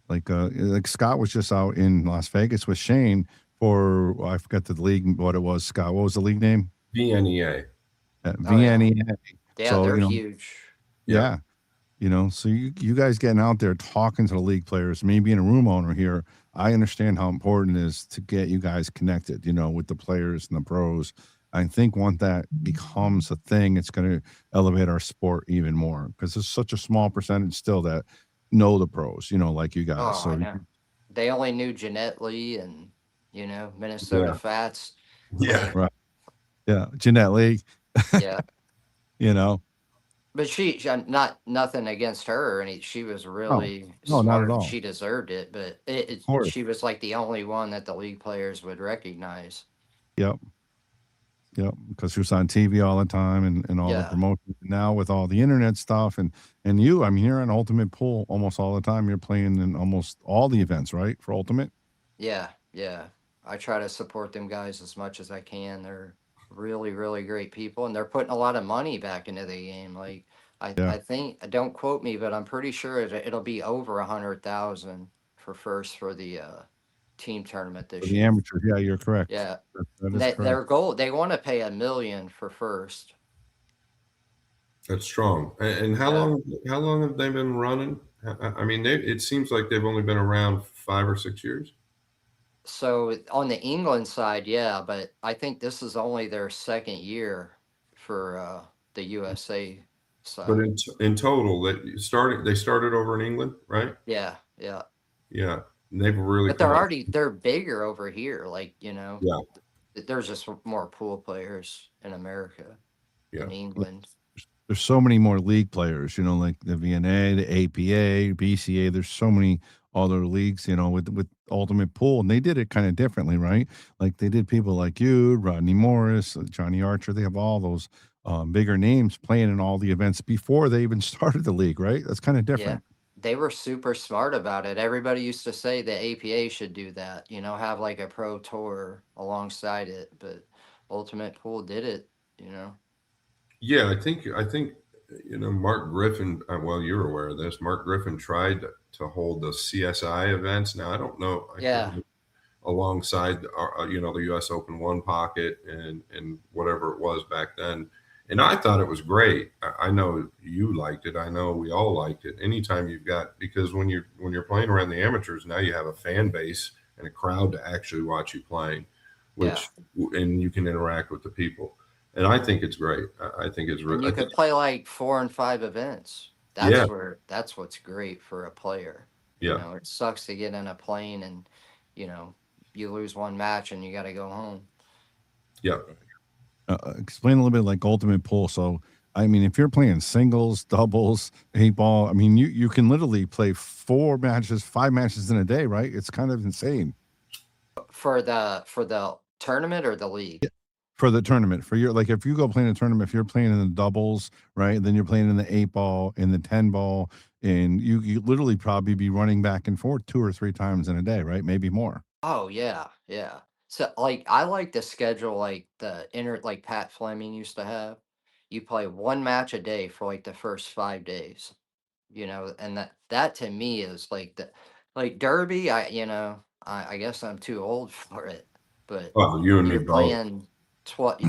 C: that. Like Scott was just out in Las Vegas with Shane for I forget the league what it was. Scott, what was the league name?
A: VNEA.
B: Oh yeah.
C: VNEA.
B: Yeah,
C: So
B: they're huge.
C: yeah. So you guys getting out there talking to the league players, me being a room owner here, I understand how important it is to get you guys connected, with the players and the pros. I think once that becomes a thing, it's going to elevate our sport even more because there's such a small percentage still that know the pros, like you guys.
B: Oh, I
C: So
B: know. They only knew Jeanette Lee and, Minnesota
A: Yeah.
B: Fats.
A: Yeah.
C: right, yeah, Jeanette Lee,
B: Yeah.
C: you know,
B: But not nothing against her or any. She was
C: no,
B: really
C: no, not at
B: smart and
C: all.
B: she deserved it. But
C: Of course,
B: she was like the only one that the league players would recognize.
C: yep. Yep, because she was on TV all the time and all the
B: Yeah,
C: promotions. Now with all the internet stuff and you, I mean, you're on Ultimate Pool almost all the time. You're playing in almost all the events, right? For Ultimate.
B: yeah, yeah. I try to support them guys as much as I can. They're really, really great people, and they're putting a lot of money back into the game. Like
C: Yeah,
B: I think, don't quote me, but I'm pretty sure it'll be over 100,000 for first for the team tournament
C: for
B: this
C: the
B: year.
C: amateurs. Yeah, you're correct.
B: Yeah,
C: That
B: and
C: is
B: their
C: correct.
B: goal, they want to pay 1 million for first.
A: That's strong. And how
B: Yeah.
A: long? How long have they been running? I mean, it seems like they've only been around 5 or 6 years.
B: So on the England side, yeah, but I think this is only their second year for the USA
A: But
B: side.
A: in total, they started over in England, right?
B: Yeah, yeah.
A: Yeah, and they've really
B: But
A: come up.
B: they're bigger over here. Like,
A: Yeah,
B: there's just more pool players in America
A: yeah,
B: than England.
C: There's so many more league players, like the VNA, the APA, BCA. There's so many other leagues, with Ultimate Pool, and they did it kind of differently, right? Like they did people like you, Rodney Morris, Johnny Archer. They have all those bigger names playing in all the events before they even started the league, right? That's kind of
B: Yeah.
C: different.
B: They were super smart about it. Everybody used to say the APA should do that, have like a pro tour alongside it, but Ultimate Pool did it.
A: yeah. I think Mark Griffin. Well, you're aware of this. Mark Griffin tried to hold the CSI events. Now I don't know. I can't
B: Yeah.
A: remember, alongside the U.S. Open one pocket and whatever it was back then. And I thought it was great. I know you liked it. I know we all liked it. Anytime you've got, because when you're playing around the amateurs, now you have a fan base and a crowd to actually watch you playing,
B: Yeah.
A: and you can interact with the people. And I think it's great. I think it's
B: And
A: really.
B: you
A: I
B: could
A: think,
B: play like 4 and 5 events.
A: yeah,
B: That's what's great for a player.
A: yeah,
B: It sucks to get in a plane and, you know, you lose one match and you got to go home.
A: yeah.
C: Explain a little bit like Ultimate Pool. So, I mean, if you're playing singles, doubles, 8 ball, I mean, you can literally play 4 matches, 5 matches in a day, right? It's kind of insane.
B: For the tournament or the league?
C: For the tournament, for your like, if you go play in a tournament, if you're playing in the doubles, right, then you're playing in the 8 ball, in the 10 ball, and you literally probably be running back and forth 2 or 3 times in a day, right? Maybe more.
B: Oh yeah, yeah. So like I like to schedule like like Pat Fleming used to have. You play one match a day for like the first 5 days. And that to me is like Derby. I guess I'm too old for it, but
A: Well, you and me
B: you're
A: both.
B: playing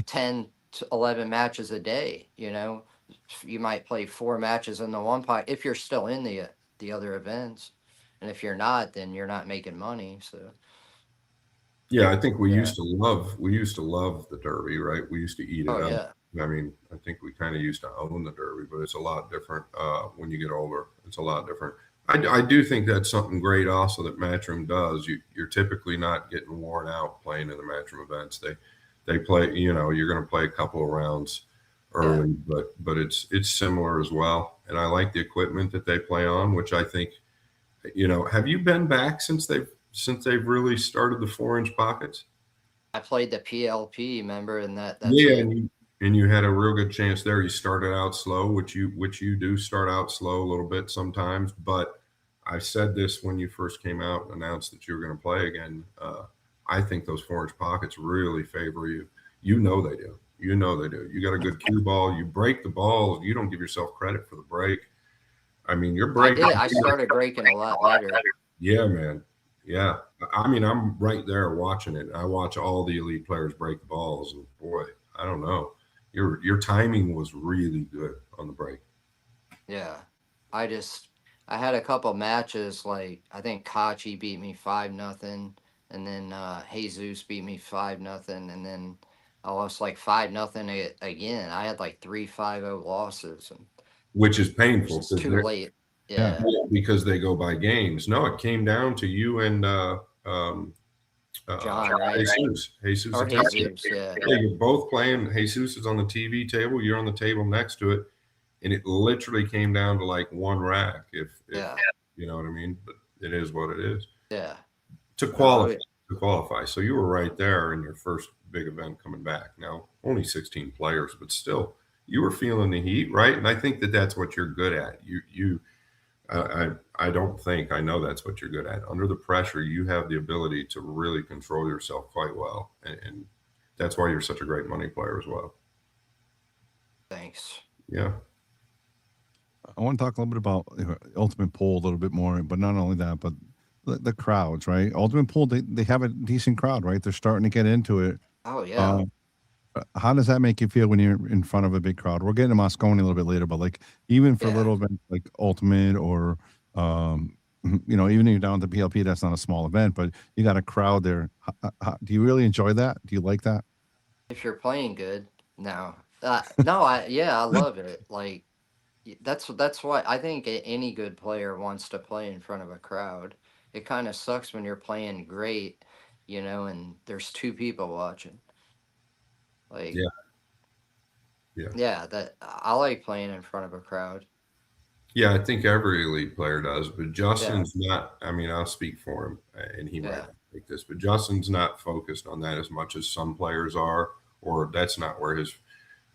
B: 10 to 11 matches a day. You might play 4 matches in the one pot if you're still in the other events, and if you're not, then you're not making money. So
A: Yeah, I think we
B: yeah.
A: used to love the Derby, right? We used to eat it
B: Oh
A: up.
B: yeah.
A: I mean, I think we kind of used to own the Derby, but it's a lot different when you get older. It's a lot different. I do think that's something great also that Matchroom does. You're typically not getting worn out playing in the Matchroom events. they play, you're going to play a couple of rounds early, but it's similar as well. And I like the equipment that they play on, which I think, have you been back since they've really started the 4-inch pockets?
B: I played the PLP, remember, and that's
A: yeah, and you had a real good chance there. You started out slow, which you do start out slow a little bit sometimes. But I said this when you first came out and announced that you were going to play again. I think those 4-inch pockets really favor you. You know they do. You got a good cue ball. You break the balls. You don't give yourself credit for the break. I mean, your break.
B: I started breaking a lot better.
A: Yeah, man. Yeah. I mean, I'm right there watching it. I watch all the elite players break the balls, and boy, I don't know. Your timing was really good on the break.
B: Yeah. I had a couple matches, like I think Kachi beat me 5-0, and then Jesus beat me 5-0, and then I lost like 5-0 again. I had like 3-5-0 losses, and
A: which is painful.
B: it's too late. Yeah.
A: Because they go by games. No, it came down to you and
B: John, right?
A: Jesus.
B: Or Jesus, yeah.
A: You're both playing. Jesus is on the TV table. You're on the table next to it. And it literally came down to like one rack, if you know what I mean. But it is what it is.
B: Yeah.
A: To qualify. So you were right there in your first big event coming back. Now, only 16 players, but still, you were feeling the heat, right? And I think that's what you're good at. I don't think, I know that's what you're good at. Under the pressure, you have the ability to really control yourself quite well. And that's why you're such a great money player as well.
B: Thanks.
A: Yeah.
C: I want to talk a little bit about Ultimate Pool a little bit more, but not only that, but the crowds, right? Ultimate Pool, they have a decent crowd, right? They're starting to get into it.
B: Oh, yeah.
C: How does that make you feel when you're in front of a big crowd? We're getting to Moscone a little bit later, but like even for little events like Ultimate or even if you're down at the PLP, that's not a small event, but you got a crowd there. Do you really enjoy that? Do you like that?
B: If you're playing good, no. I love it. Like that's why I think any good player wants to play in front of a crowd. It kind of sucks when you're playing great, and there's 2 people watching. Like, that I like playing in front of a crowd.
A: Yeah, I think every elite player does, but Justin's not. I mean, I'll speak for him, and he might like this, but Justin's not focused on that as much as some players are, or that's not where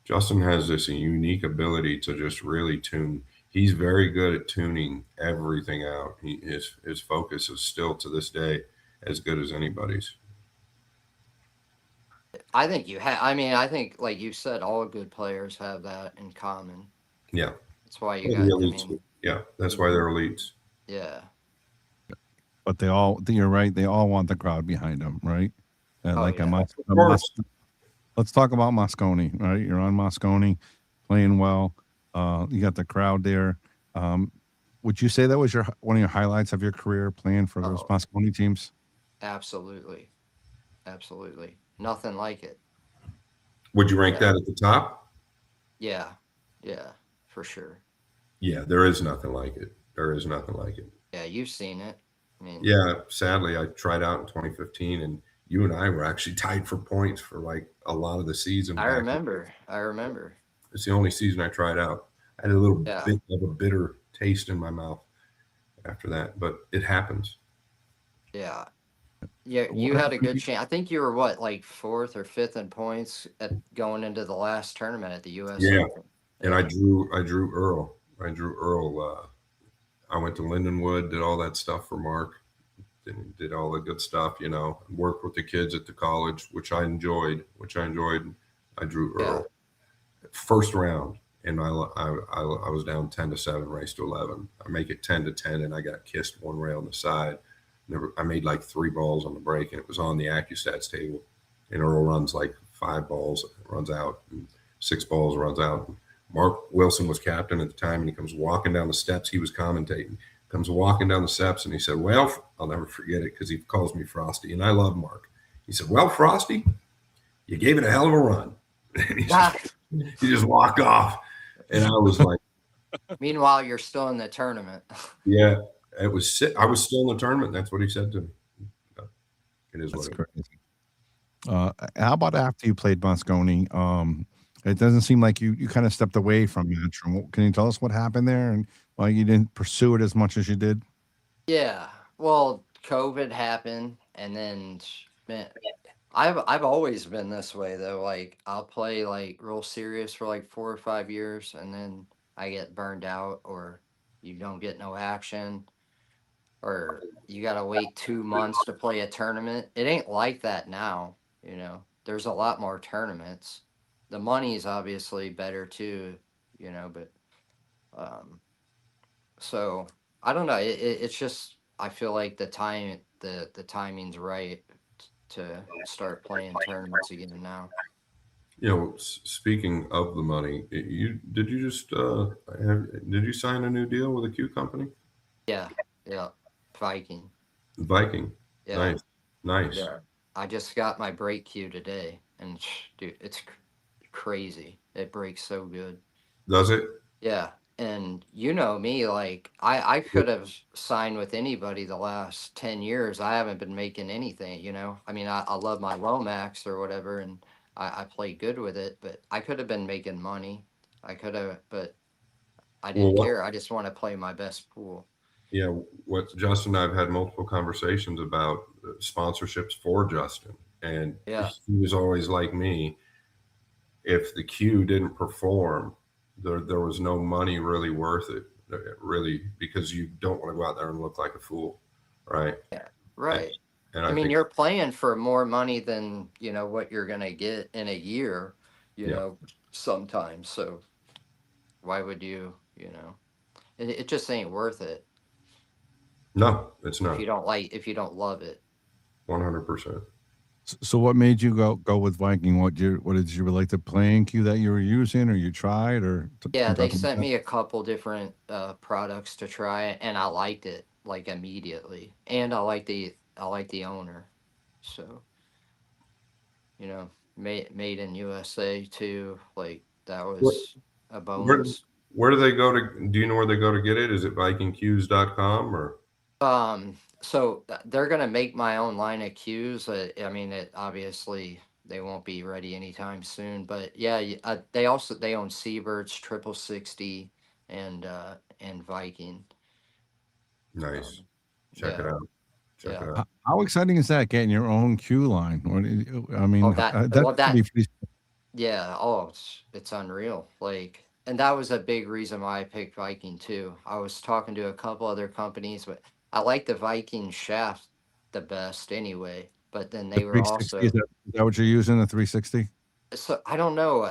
A: Justin has this unique ability to just really tune. He's very good at tuning everything out. His focus is still to this day as good as anybody's.
B: I think I think, like you said, all good players have that in common.
A: Yeah.
B: That's why you got
A: elites. That's why they're elites.
B: Yeah.
C: But you're right, they all want the crowd behind them, right? Let's talk about Moscone, right? You're on Moscone, playing well. You got the crowd there. Would you say that was one of your highlights of your career, playing for those Moscone teams?
B: Absolutely. Nothing like it.
A: Would you rank that at the top?
B: Yeah, for sure.
A: Yeah, there is nothing like it.
B: Yeah, you've seen it. I mean,
A: sadly, I tried out in 2015, and you and I were actually tied for points for like a lot of the season.
B: I remember.
A: It's the only season I tried out. I had a little bit of a bitter taste in my mouth after that, but it happens.
B: Yeah. Yeah, you had a good chance. I think you were like 4th or 5th in points going into the last tournament at the U.S. Open.
A: And I drew Earl. I went to Lindenwood, did all that stuff for Mark, did all the good stuff, worked with the kids at the college, which I enjoyed. I drew Earl. First round, and I was down 10-7, race to 11. I make it 10-10, and I got kissed one rail on the side. I made like 3 balls on the break, and it was on the AccuStats table. And Earl runs like 5 balls, runs out, and 6 balls runs out. And Mark Wilson was captain at the time, and he comes walking down the steps. He was commentating. Comes walking down the steps, and he said, "Well," I'll never forget it because he calls me Frosty, and I love Mark. He said, "Well, Frosty, you gave it a hell of a run." He just walked off, and I was like.
B: Meanwhile, you're still in the tournament.
A: Yeah. I was still in the tournament. That's what he said to me. It is
C: That's
A: what it
C: crazy. How about after you played Moscone? It doesn't seem like you kind of stepped away from Matchroom. Can you tell us what happened there and why you didn't pursue it as much as you did?
B: Yeah. Well, COVID happened, and then man, I've always been this way though. Like I'll play like real serious for like 4 or 5 years, and then I get burned out, or you don't get no action, or you gotta wait 2 months to play a tournament. It ain't like that now. There's a lot more tournaments. The money's obviously better too. But um, so I don't know. It's just I feel like the timing's right to start playing tournaments again now.
A: Speaking of the money, you just did you sign a new deal with a Q company?
B: Yeah, yeah. Viking.
A: Viking.
B: Yeah,
A: Nice, nice.
B: yeah. I just got my brake cue today, and dude, it's crazy. It breaks so good.
A: Does it?
B: Yeah, and you know me, like I could have signed with anybody the last 10 years. I haven't been making anything. I mean, I love my Lomax or whatever, and I play good with it, but I could have been making money. I could have, but I
A: Well,
B: didn't
A: what?
B: care. I just want to play my best pool.
A: Yeah, what Justin and I've had multiple conversations about sponsorships for Justin, and
B: Yeah,
A: he was always like me. If the Q didn't perform, there was no money really worth it, really, because you don't want to go out there and look like a fool, right?
B: yeah,
A: And,
B: right.
A: and
B: I
A: I
B: mean,
A: think,
B: you're playing for more money than what you're gonna get in a year. You
A: yeah,
B: know, sometimes. So why would you? It just ain't worth it
A: no, it's
B: if you
A: not
B: don't love it.
A: 100%.
C: So what made you go with Viking? What did you relate to playing cue that you were using, or you tried, or
B: Yeah,
C: can you
B: they
C: talk about
B: sent
C: that?
B: me a couple different products to try, and I liked it like immediately. And I like the owner. So, made in USA too. Like that
A: Where,
B: was a
A: where,
B: bonus.
A: where do they go to? Do you know where they go to get it? Is it VikingQs.com or?
B: So they're gonna make my own line of cues. I mean, it obviously they won't be ready anytime soon. But yeah, they own Seabirds, 60, and Viking.
A: Nice.
B: Um,
A: Check it
B: yeah,
A: out. Check it
B: yeah.
A: out.
C: How exciting is that, getting your own cue line? I mean,
B: Oh, that
C: that's
B: well
C: pretty.
B: that yeah. Oh, it's unreal. Like, and that was a big reason why I picked Viking too. I was talking to a couple other companies, but I like the Viking shaft the best anyway. But then
C: The
B: they were
C: 360,
B: also
C: is that what you're using, the 360?
B: so I don't know.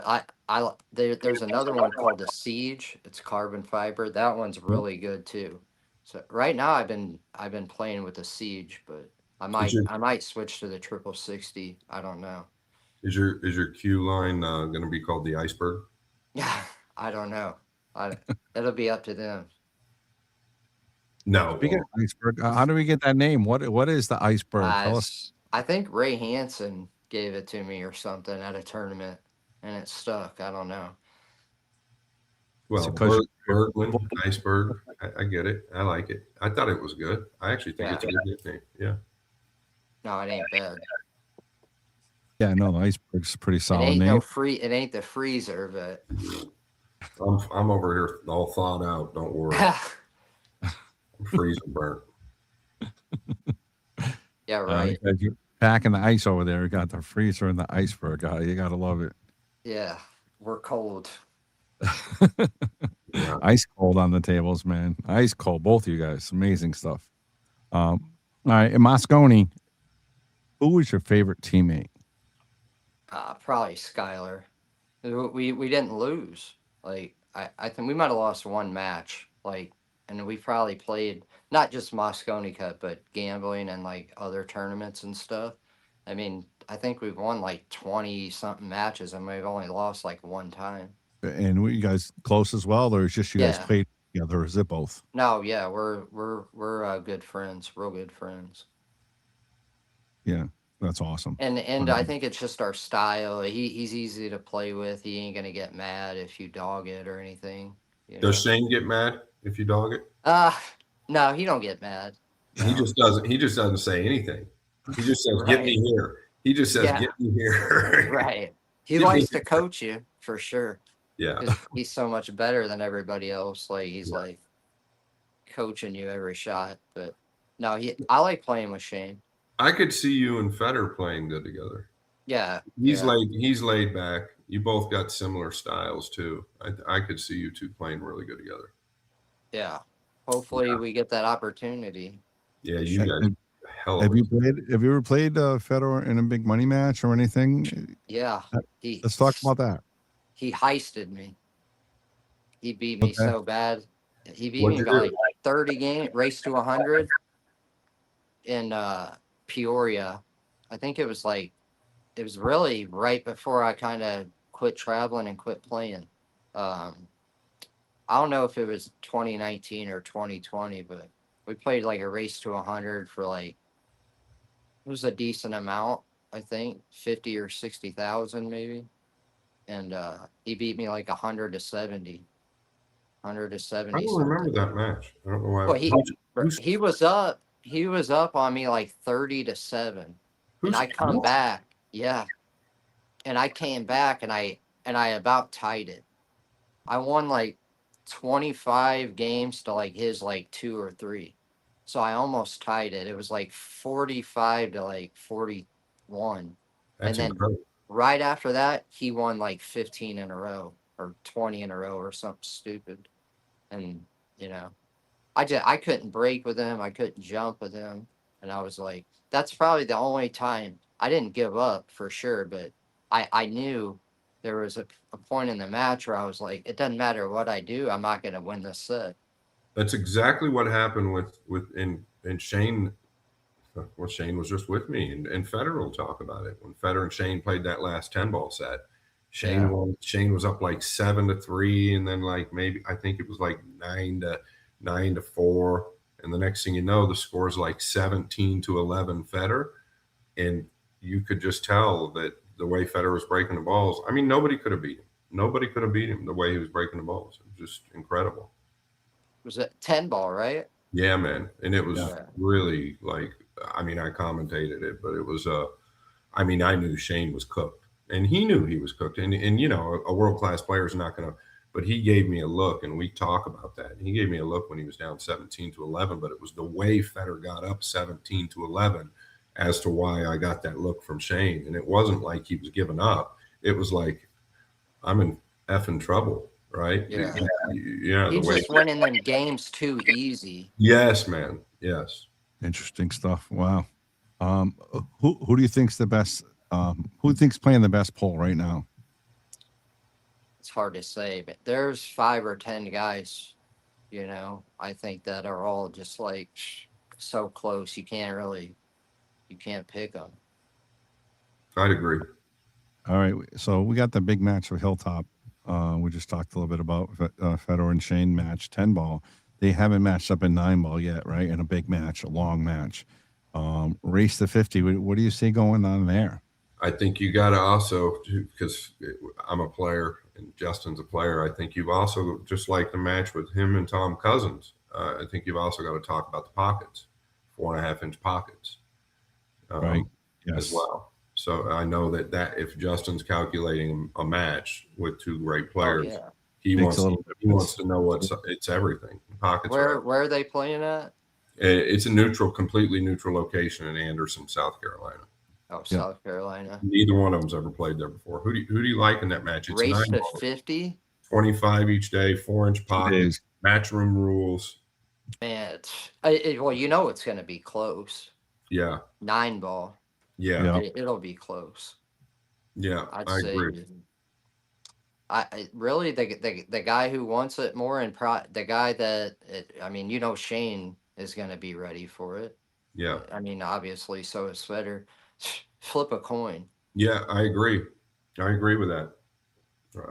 B: There's another one called the Siege. It's carbon fiber. That one's
C: Yep.
B: really good too. So right now I've been playing with the Siege, but I
A: Is
B: might
A: your
B: I might switch to the 60. I don't know.
A: is your Q line going to be called the Iceberg?
B: Yeah, I don't know. I It'll be up to them.
A: No, it
C: Speaking
A: won't.
C: of iceberg, how do we get that name? What is the iceberg? Tell us.
B: I think Ray Hansen gave it to me or something at a tournament, and it stuck. I don't know.
C: Is it
A: Well,
C: because
A: Bergman, Iceberg. I get it. I like it. I thought it was good. I actually think
B: Yeah,
A: it's a good nickname. Yeah.
B: no, it ain't bad.
C: yeah, no, the iceberg's a pretty
B: It
C: solid
B: ain't no
C: name.
B: free. It ain't the freezer, but
A: I'm over here all thawed out. Don't worry. I'm freezing burnt.
B: yeah, right.
C: Because you're packing the ice over there. You got the freezer and the iceberg. You gotta love it.
B: Yeah, we're cold.
A: Yeah.
C: Ice cold on the tables, man. Ice cold, both of you guys. Amazing stuff. All right, in Moscone, who was your favorite teammate?
B: Probably Skylar. We didn't lose. Like I think we might have lost one match. Like, and we probably played not just Moscone Cup, but gambling and like other tournaments and stuff. I mean, I think we've won like 20 something matches, and we've only lost like one time.
C: And were you guys close as well, or is just you guys
B: Yeah.
C: played together, or is it both?
B: No. Yeah. We're good friends. Real good friends.
C: Yeah, that's awesome.
B: And I think it's just our style. He's easy to play with. He ain't gonna get mad if you dog it or anything. You
A: Does
B: know.
A: Shane get mad if you dog it?
B: Uh no, he don't get mad.
A: He
B: No.
A: just doesn't. He just doesn't say anything. He just says, "Get
B: Right.
A: me here. He just says,
B: Yeah.
A: "Get me here."
B: Right. He
A: Give me-
B: likes to coach you for sure.
A: Yeah,
B: 'Cause he's so much better than everybody else. Like he's
A: Yeah.
B: like coaching you every shot. But no, I like playing with Shane.
A: I could see you and Feder playing good together.
B: Yeah.
A: He's
B: yeah.
A: he's laid back. You both got similar styles too. I could see you two playing really good together.
B: Yeah. Hopefully we get that opportunity.
A: Yeah,
B: For
A: you
B: sure.
A: guys. Hell of
C: Have
A: a
C: you ever played Federer in a big money match or anything?
B: Yeah.
C: Let's talk about that.
B: He heisted me. He beat me
C: Okay.
B: so bad. He beat
A: What'd
B: me
A: you
B: by
A: do?
B: like 30 games, race to 100 in Peoria. I think it was really right before I kind of quit traveling and quit playing. Um, I don't know if it was 2019 or 2020, but we played like a race to 100 for like, it was a decent amount, I think 50 or 60,000 maybe. And he beat me like 100 to 70, 100 to
A: I
B: 70
A: don't remember
B: something.
A: that match. I don't know why.
B: Well,
A: Who's-
B: he was up on me like 30 to 7. And I come
A: what?
B: back. Yeah. And I came back and I about tied it. I won like 25 games to like his like 2 or 3. So I almost tied it. It was like 45 to like 41.
A: That's
B: And then
A: incredible.
B: right after that, he won like 15 in a row or 20 in a row or something stupid. And you know, I couldn't break with him. I couldn't jump with him. And I was like, that's probably the only time I didn't give up for sure. But I knew there was a point in the match where I was like, it doesn't matter what I do. I'm not going to win this set.
A: That's exactly what happened with Shane. Well, Shane was just with me, and Federer will talk about it. When Federer and Shane played that last 10-ball set, Shane
B: Yeah.
A: won. Shane was up like 7-3, and then like maybe I think it was like 9-4, and the next thing you know, the score is like 17-11 Federer, and you could just tell that the way Federer was breaking the balls. I mean, nobody could have beat him. Nobody could have beat him the way he was breaking the balls. It was just incredible.
B: Was it 10 ball, right?
A: Yeah, man. And it was
B: Yeah.
A: really like, I mean, I commentated it, but it was, I mean, I knew Shane was cooked and he knew he was cooked. And you know, a world-class player is not going to, but he gave me a look and we talk about that. He gave me a look when he was down 17-11, but it was the way Federer got up 17-11 as to why I got that look from Shane. And it wasn't like he was giving up. It was like, I'm in effing trouble. Right?
B: Yeah.
A: Yeah.
B: He just went in them games too easy.
A: Yes, man. Yes.
C: Interesting stuff. Wow. Who do you think's the best? Who do you think's playing the best pole right now?
B: It's hard to say, but there's 5 or 10 guys, you know, I think that are all just like so close. You can't pick them.
A: I'd agree.
C: All right. So we got the big match with Hilltop. We just talked a little bit about Federer and Shane match 10-ball. They haven't matched up in 9-ball yet, right? In a big match, a long match. Race to 50. What do you see going on there?
A: I think you got to also, because I'm a player and Justin's a player, I think you've also, just like the match with him and Tom Cousins, I think you've also got to talk about the pockets, 4.5-inch pockets,
C: Right. Yes.
A: as well. So I know that if Justin's calculating a match with 2 great players,
B: Oh, yeah.
A: he
C: Makes a
A: wants
C: little
A: he wants to know it's everything. Pockets.
B: Where are they playing at?
A: It's a completely neutral location in Anderson, South Carolina.
B: Oh,
C: Yeah.
B: South Carolina.
A: Neither one of them's ever played there before. Who do you like in that match? It's
B: Race
A: 9
B: to
A: ball,
B: 50.
A: 25 each day, 4-inch
C: 2
A: pockets,
C: days.
A: matchroom rules.
B: Man, well, you know it's going to be close.
A: Yeah,
B: 9-ball.
A: yeah,
C: Yeah.
B: It'll be close.
A: yeah.
B: I'd
A: I
B: say.
A: agree.
B: I really the guy who wants it more and the guy that I mean, you know, Shane is going to be ready for it.
A: Yeah,
B: I mean, obviously, so is Federer. Flip a coin.
A: yeah. I agree. I agree with that.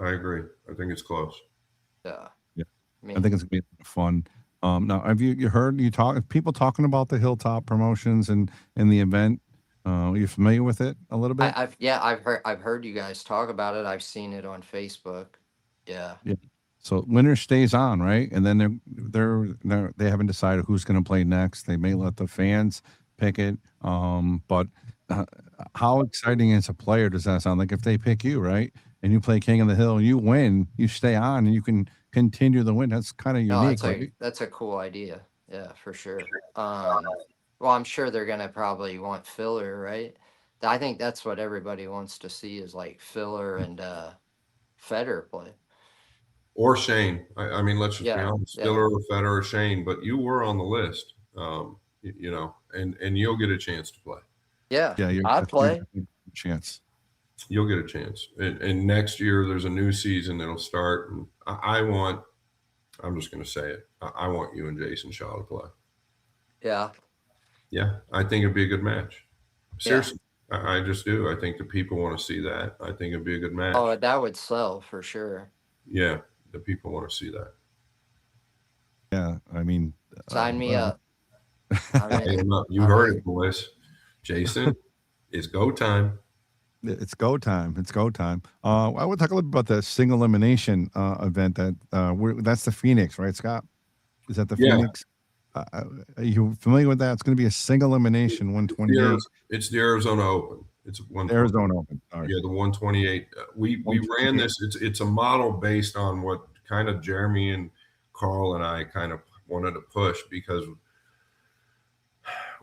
A: I agree. I think it's close.
B: Yeah.
C: Yeah.
B: I mean,
C: I think it's gonna be fun. Now, have you heard people talking about the Hilltop Promotions and the event? Are you familiar with it a little bit?
B: I've heard you guys talk about it. I've seen it on Facebook. Yeah.
C: So winner stays on, right? And then they haven't decided who's going to play next. They may let the fans pick it, but how exciting as a player does that sound? Like if they pick you, right, and you play King of the Hill, and you win, you stay on, and you can continue the win. That's kind of
B: No,
C: unique, right?
B: that's a cool idea. Yeah, for sure. Well, I'm sure they're gonna probably want filler, right? I think that's what everybody wants to see is like filler and Federer play.
A: Or Shane. I mean, let's just be
B: Yeah,
A: honest,
B: yeah,
A: Filler or Federer or Shane, but you were on the list, you know, and you'll get a chance to play.
B: yeah.
C: Yeah,
B: I
C: you're
B: play.
C: definitely a chance.
A: You'll get a chance. And next year, there's a new season that'll start. And I'm just going to say it. I want you and Jason Shaw to play.
B: Yeah,
A: Yeah, I think it'd be a good match.
B: yeah.
A: Seriously, I just do. I think the people want to see that. I think it'd be a good match.
B: Oh, that would sell for sure.
A: Yeah, the people want to see that.
C: Yeah, I mean,
B: Sign me up.
A: You heard it, boys. Jason, it's go time.
C: It's go time. It's go time. I would talk a little bit about the single elimination event that's the Phoenix, right, Scott? Is that the
A: Yeah.
C: Phoenix? Are you familiar with that? It's going to be a single elimination, 128.
A: It's the Arizona Open. It's one
C: Arizona Open. All right.
A: Yeah, the 128. We ran this. It's a model based on what kind of Jeremy and Carl and I kind of wanted to push, because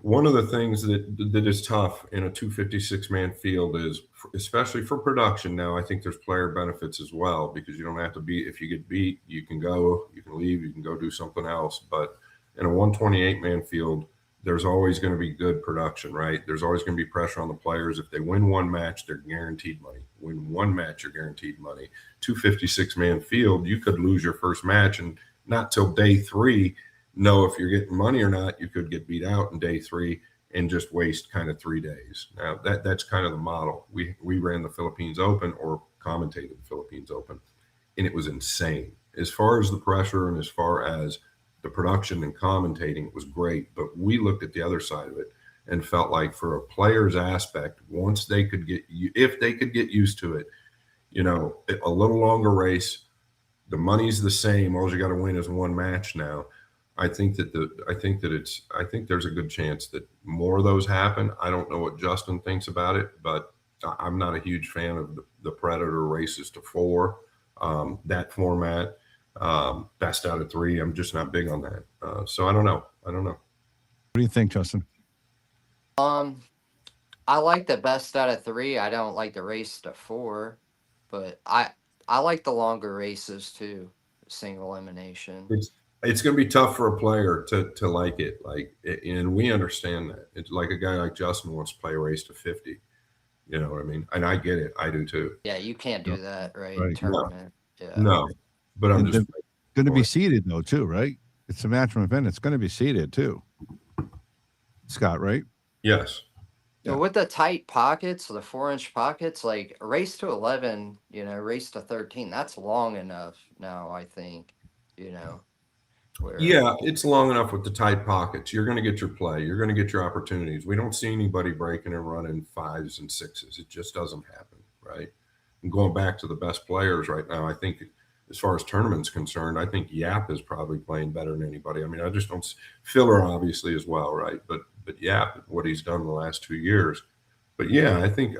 A: one of the things that is tough in a 256 man field is, especially for production. Now, I think there's player benefits as well, because you don't have to beat. If you get beat, you can go, you can leave, you can go do something else. But in a 128 man field, there's always going to be good production, right? There's always going to be pressure on the players. If they win one match, they're guaranteed money. Win one match, you're guaranteed money. 256 man field, you could lose your first match and not till day 3 know if you're getting money or not. You could get beat out in day 3 and just waste kind of 3 days. Now that's kind of the model. We ran the Philippines Open, or commentated the Philippines Open, and it was insane. As far as the pressure and as far as the production and commentating, it was great. But we looked at the other side of it and felt like, for a player's aspect, once they could if they could get used to it, you know, a little longer race, the money's the same. All you got to win is one match now. I think there's a good chance that more of those happen. I don't know what Justin thinks about it, but I'm not a huge fan of the Predator races to 4, that format. Best out of 3. I'm just not big on that. So I don't know. What
C: do you think, Justin?
B: I like the best out of 3. I don't like the race to 4, but I like the longer races too. Single elimination.
A: It's going to be tough for a player to like it. And we understand that. It's like a guy like Justin wants to play a race to 50. You know what I mean? And I get it. I do too.
B: Yeah, you can't do that, right?
C: Right.
B: Tournament.
A: No.
B: Yeah.
A: No. But I'm just
C: going to be seeded though too, right? It's a matchroom event. It's going to be seeded too. Scott, right?
A: Yes.
B: So with the tight pockets, the 4-inch pockets, like a race to 11, you know, race to 13, that's long enough now, I think, you know.
A: Yeah, it's long enough with the tight pockets. You're going to get your play. You're going to get your opportunities. We don't see anybody breaking and running 5s and 6s. It just doesn't happen, right? And going back to the best players right now, I think as far as tournaments concerned, I think Yap is probably playing better than anybody. I mean, I just don't. Filler obviously as well, right? But Yap, what he's done the last 2 years. But yeah, I think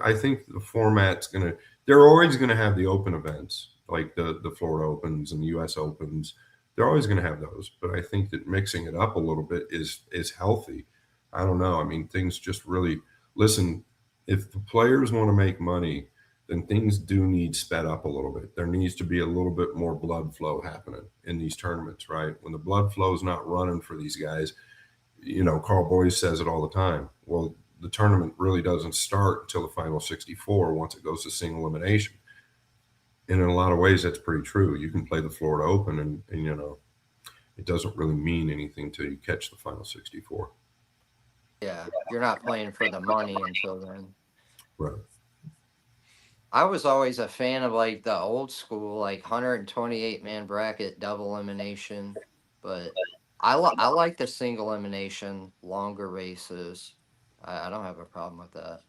A: the format's going to. They're always going to have the open events, like the Florida Opens and the U.S. Opens. They're always going to have those, but I think that mixing it up a little bit is healthy. I don't know. I mean, things just really listen. If the players want to make money, then things do need sped up a little bit. There needs to be a little bit more blood flow happening in these tournaments, right? When the blood flow is not running for these guys, you know, Carl Boyes says it all the time. Well, the tournament really doesn't start until the final 64 once it goes to single elimination. And in a lot of ways, that's pretty true. You can play the Florida Open and you know, it doesn't really mean anything till you catch the final 64.
B: Yeah, you're not playing for the money until then.
A: Right.
B: I was always a fan of like the old school, like 128 man bracket double elimination, but I like the single elimination, longer races. I don't have a problem with that.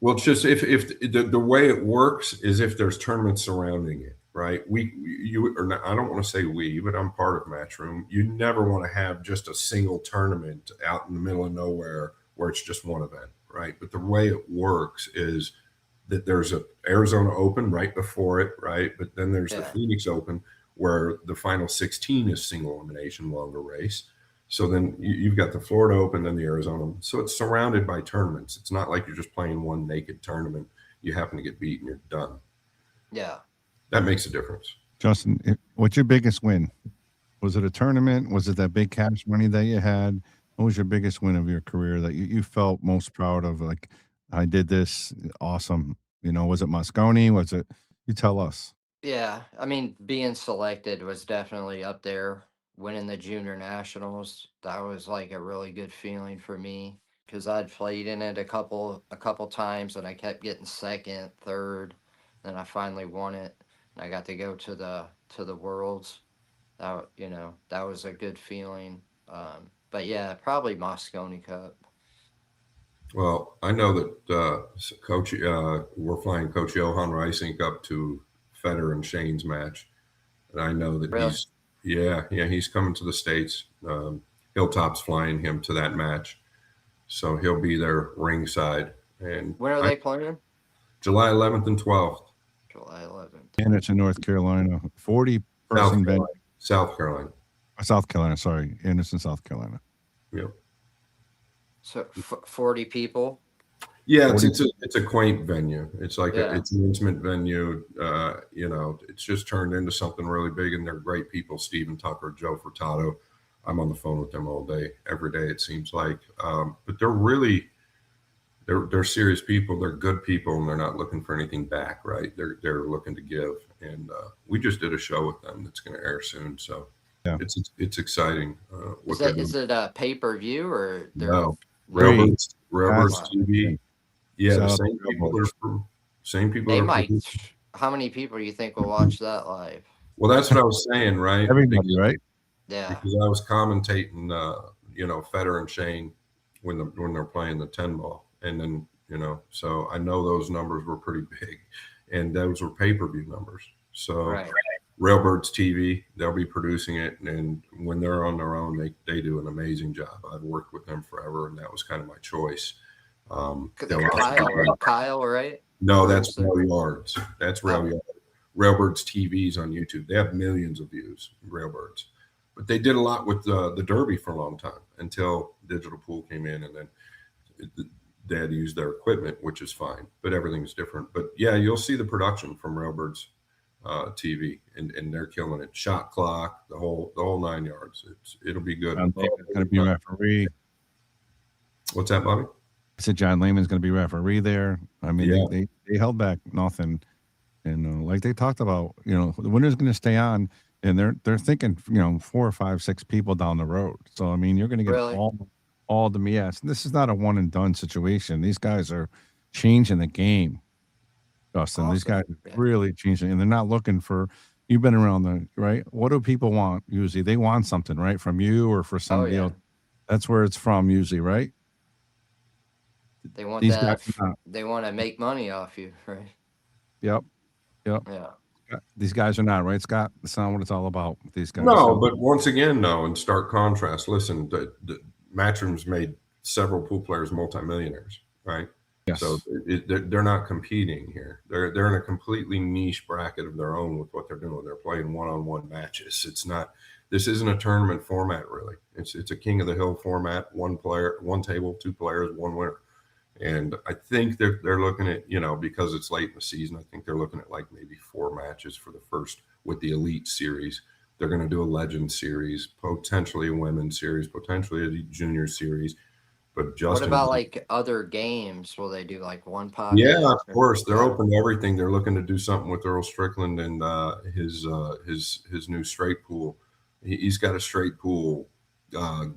A: Well, it's just if the way it works is if there's tournaments surrounding it, right? I don't want to say we, but I'm part of Matchroom. You never want to have just a single tournament out in the middle of nowhere where it's just one event. right? But the way it works is that there's a Arizona Open right before it, right? But then there's the
B: Yeah.
A: Phoenix Open where the final 16 is single elimination, longer race. So then you've got the Florida Open, then the Arizona. So it's surrounded by tournaments. It's not like you're just playing one naked tournament. You happen to get beat and you're done.
B: Yeah.
A: That makes a difference.
C: Justin, what's your biggest win? Was it a tournament? Was it that big cash money that you had? What was your biggest win of your career that you felt most proud of? Like, I did this, awesome. Was it Moscone? Was it? You tell us.
B: Yeah. I mean, being selected was definitely up there. Winning the junior nationals, that was like a really good feeling for me because I'd played in it a couple times and I kept getting second, third, then I finally won it and I got to go to the worlds. That was a good feeling. But yeah, probably Moscone Cup.
A: Well, I know that Coach, we're flying Coach Johan Reisink up to Federer and Shane's match, and I know that
B: Really?
A: he's coming to the States. Hilltop's flying him to that match, so he'll be there ringside. And
B: When are they playing?
A: July 11th and 12th.
B: July 11th.
C: Anderson, North Carolina, 40-person venue.
A: South Carolina.
C: South Carolina, sorry, Anderson, South Carolina.
A: Yep.
B: So 40 people.
A: Yeah, it's a quaint venue. It's like
B: Yeah.
A: it's an intimate venue. It's just turned into something really big, and they're great people. Stephen Tucker, Joe Furtado. I'm on the phone with them all day, every day. It seems like, but they're serious people. They're good people, and they're not looking for anything back. Right? They're looking to give. And we just did a show with them that's going to air soon. So
C: yeah,
A: it's exciting.
B: Is it a pay-per-view or
A: no? Railbirds TV. Yeah, the same people.
B: They might. How many people do you think will watch that live?
A: Well, that's what I was saying, right?
C: Everybody, right?
B: Yeah.
A: Because I was commentating, Federer and Shane when they're playing the 10 ball, and then so I know those numbers were pretty big, and those were pay-per-view numbers. So
B: Right.
A: Railbirds TV, they'll be producing it, and when they're on their own, they do an amazing job. I've worked with them forever, and that was kind of my choice.
B: Kyle, right?
A: No, that's Rail Yards. That's Rail Yards. Railbirds TV's on YouTube. They have millions of views, Railbirds. But they did a lot with the Derby for a long time until Digital Pool came in, and then they had to use their equipment, which is fine. But everything's different. But yeah, you'll see the production from Railbirds TV, and they're killing it. Shot clock, the whole 9 yards. It'll be good.
C: John Lehman's going to be referee.
A: What's that, Bobby?
C: I said John Lehman's going to be referee there. I mean,
A: Yeah.
C: they held back nothing, and like they talked about, the winner's going to stay on, and they're thinking, 4, 5, 6 people down the road. So I mean, you're going to get
B: Really?
C: all the yes. This is not a one and done situation. These guys are changing the game, Justin.
B: Awesome.
C: These guys
B: Yeah.
C: are really changing, and they're not looking for. You've been around the right. What do people want usually? They want something, right, from you or for somebody else. That's where it's from usually, right?
B: They want
C: These
B: that.
C: guys are not.
B: They want to make money off you, right?
C: Yep.
B: Yeah.
C: These guys are not, right, Scott? That's not what it's all about. These guys.
A: No, but once again, no, in stark contrast, listen, the Matchroom's made several pool players multimillionaires, right?
C: Yes.
A: So they're not competing here. They're in a completely niche bracket of their own with what they're doing. They're playing one-on-one matches. It's not. This isn't a tournament format, really. It's a king of the hill format. One player, one table, 2 players, 1 winner. And I think they're looking at, because it's late in the season, I think they're looking at like maybe 4 matches for the first with the Elite Series. They're going to do a Legend Series, potentially a Women's Series, potentially a Junior Series. But
B: What about like other games? Will they do like one pot?
A: Yeah, of course. They're open to everything. They're looking to do something with Earl Strickland and his new straight pool. He's got a straight pool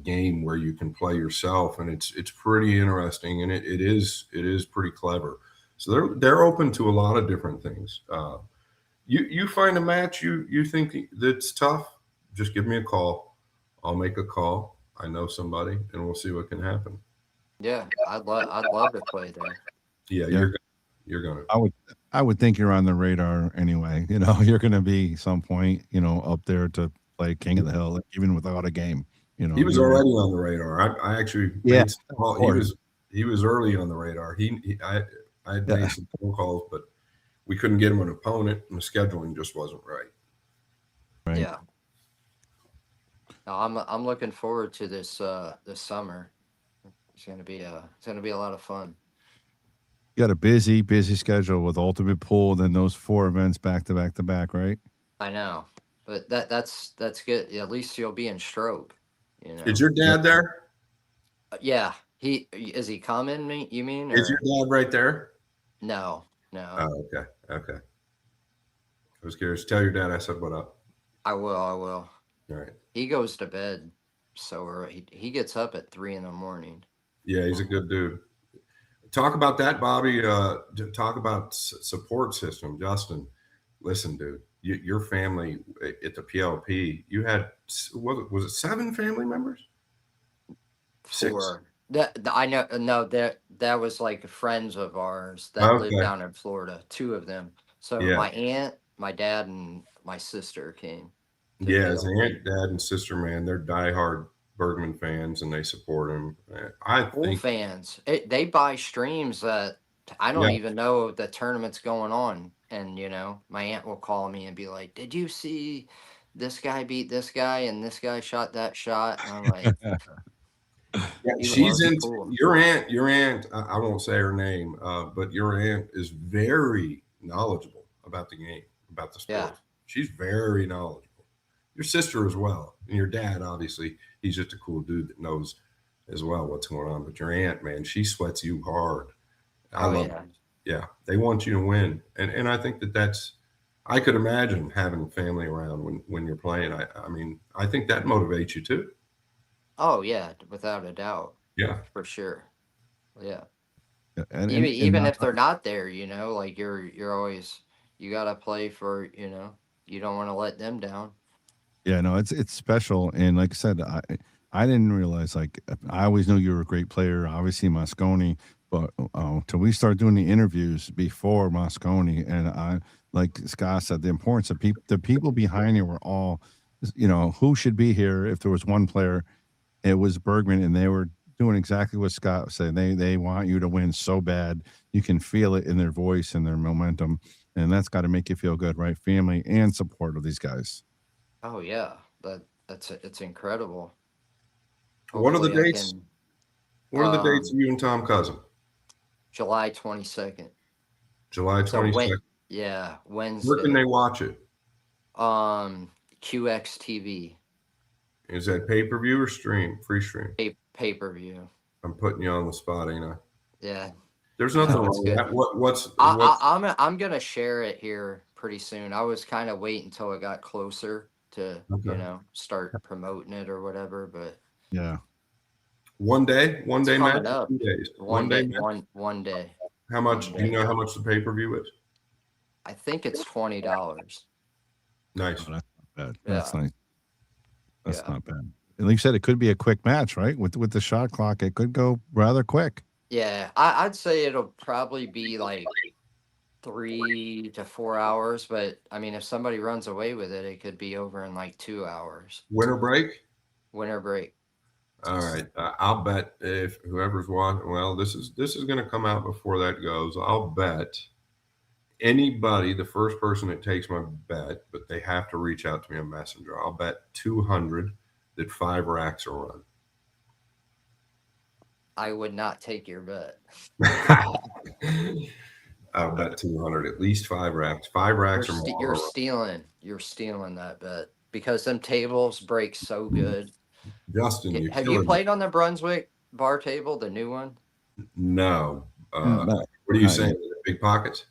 A: game where you can play yourself, and it's pretty interesting, and it is pretty clever. So they're open to a lot of different things. You find a match you think that's tough, just give me a call. I'll make a call. I know somebody, and we'll see what can happen.
B: Yeah, I'd love to play there.
A: Yeah, you're gonna.
C: I would think you're on the radar anyway. You're gonna be some point, up there to play King of the Hill, even without a game.
A: He was already on the radar. I actually
C: he
A: he was early on the radar. I had
C: Yeah.
A: made some phone calls, but we couldn't get him an opponent, and the scheduling just wasn't right.
C: Right.
B: Yeah. No, I'm looking forward to this summer. It's gonna be a lot of fun.
C: You got a busy schedule with Ultimate Pool, then those 4 events back to back to back, right?
B: I know, but that's good. At least you'll be in stroke. You
A: Is
B: know.
A: your
C: Yeah.
A: dad there?
B: Yeah. Is he coming? You mean
A: Is your
B: or
A: dad right there?
B: no? No.
A: Oh, okay. Okay. I was curious. Tell your dad I said what up.
B: I will. I will.
A: All right.
B: He goes to bed so early. He gets up at 3 in the morning.
A: Yeah, he's a good dude. Talk about that, Bobby. Talk about support system, Justin. Listen, dude, your family at the PLP, you had was it 7 family members? 6.
B: For I know. No, that was like friends of ours that live
A: Okay.
B: down in Florida. 2 of them. So
A: Yeah.
B: my aunt, my dad, and my sister came to the
A: Yeah, his
B: PLP.
A: aunt, dad, and sister, man, they're diehard Bergman fans, and they support him. I
B: Full
A: think,
B: fans. They buy streams that I
A: yeah,
B: don't even know the tournament's going on. And my aunt will call me and be like, "Did you see this guy beat this guy and this guy shot that shot?" And I'm like,
A: yeah,
B: "He
A: she's
B: loves
A: into
B: pool."
A: your aunt. Your aunt, I won't say her name, but your aunt is very knowledgeable about the game, about the
B: Yeah.
A: sport. She's very knowledgeable. Your sister as well, and your dad, obviously, he's just a cool dude that knows as well what's going on. But your aunt, man, she sweats you hard. I
B: Oh
A: love
B: yeah.
A: it. Yeah, they want you to win, and I think that's. I could imagine having family around when you're playing. I mean, I think that motivates you too.
B: Oh yeah, without a doubt,
A: Yeah,
B: for sure. Yeah.
C: Yeah, and
B: Even
C: not
B: if they're not there, like you're always you gotta play for, you don't want to let them down.
C: yeah, no, it's special, and like I said, I didn't realize like I always knew you were a great player, obviously Moscone, but till we start doing the interviews before Moscone, and like Scott said, the importance of the people behind you were all, who should be here if there was one player, it was Bergman, and they were doing exactly what Scott said. They want you to win so bad, you can feel it in their voice and their momentum, and that's got to make you feel good, right? Family and support of these guys.
B: Oh yeah, it's incredible.
A: what are the
B: Hopefully I
A: dates?
B: can.
A: What are the dates
B: um
A: of you and Tom Cousin?
B: July 22nd.
A: July
B: So
A: 22nd.
B: yeah,
A: Where can they
B: Wednesday.
A: watch it?
B: QX TV,
A: Is that pay per view or stream? Free stream.
B: pay-per-view.
A: I'm putting you on the spot, ain't I?
B: Yeah.
A: There's nothing
B: No,
A: wrong
B: it's
A: with
B: good.
A: that. What's
B: I'm gonna share it here pretty soon. I was kind of waiting until it got closer to,
A: okay?
B: start promoting it or whatever, but
C: Yeah.
A: One
B: it's
A: day match,
B: coming up.
A: 2 days.
B: One
A: One day
B: day,
A: match.
B: one day,
A: How
B: one
A: much? Do you
B: day.
A: know how much the pay per view is?
B: I think it's $20.
A: Nice.
C: Oh, that's not bad. That's
B: Yeah,
C: nice. That's
B: yeah,
C: not bad. And like you said, it could be a quick match, right? With the shot clock, it could go rather quick.
B: yeah. I'd say it'll probably be like 3 to 4 hours, but I mean, if somebody runs away with it, it could be over in like 2 hours.
A: Winter break.
B: Winter break.
A: All right. I'll bet if whoever's watching, well, this is going to come out before that goes. I'll bet anybody, the first person that takes my bet, but they have to reach out to me on Messenger. I'll bet 200 that 5 racks will run.
B: I would not take your bet.
A: I'll bet 200, at least 5 racks. 5 racks or more.
B: You're stealing that bet because them tables break so good.
A: Justin, you're
B: Have you
A: killing me.
B: played on the Brunswick bar table, the new one?
A: No.
C: Not-
A: What are you
C: not
A: saying?
C: yet.
A: Big pockets?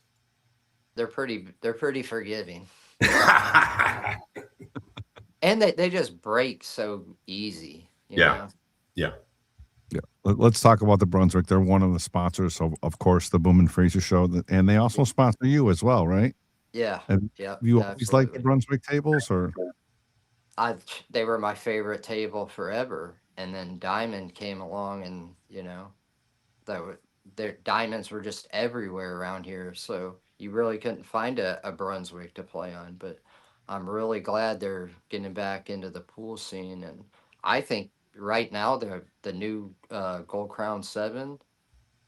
B: They're pretty forgiving.
A: Yeah.
B: And they just break so easy,
A: Yeah. Yeah.
C: Yeah. Let's talk about the Brunswick. They're one of the sponsors, of course, the Boom and Fraser show, and they also sponsor you as well, right?
B: Yeah.
C: Have
B: Yeah,
C: you always liked the
B: absolutely.
C: Brunswick tables, or
B: They were my favorite table forever. And then Diamond came along and, that would their diamonds were just everywhere around here, so you really couldn't find a Brunswick to play on. But I'm really glad they're getting back into the pool scene, and I think right now the new Gold Crown 7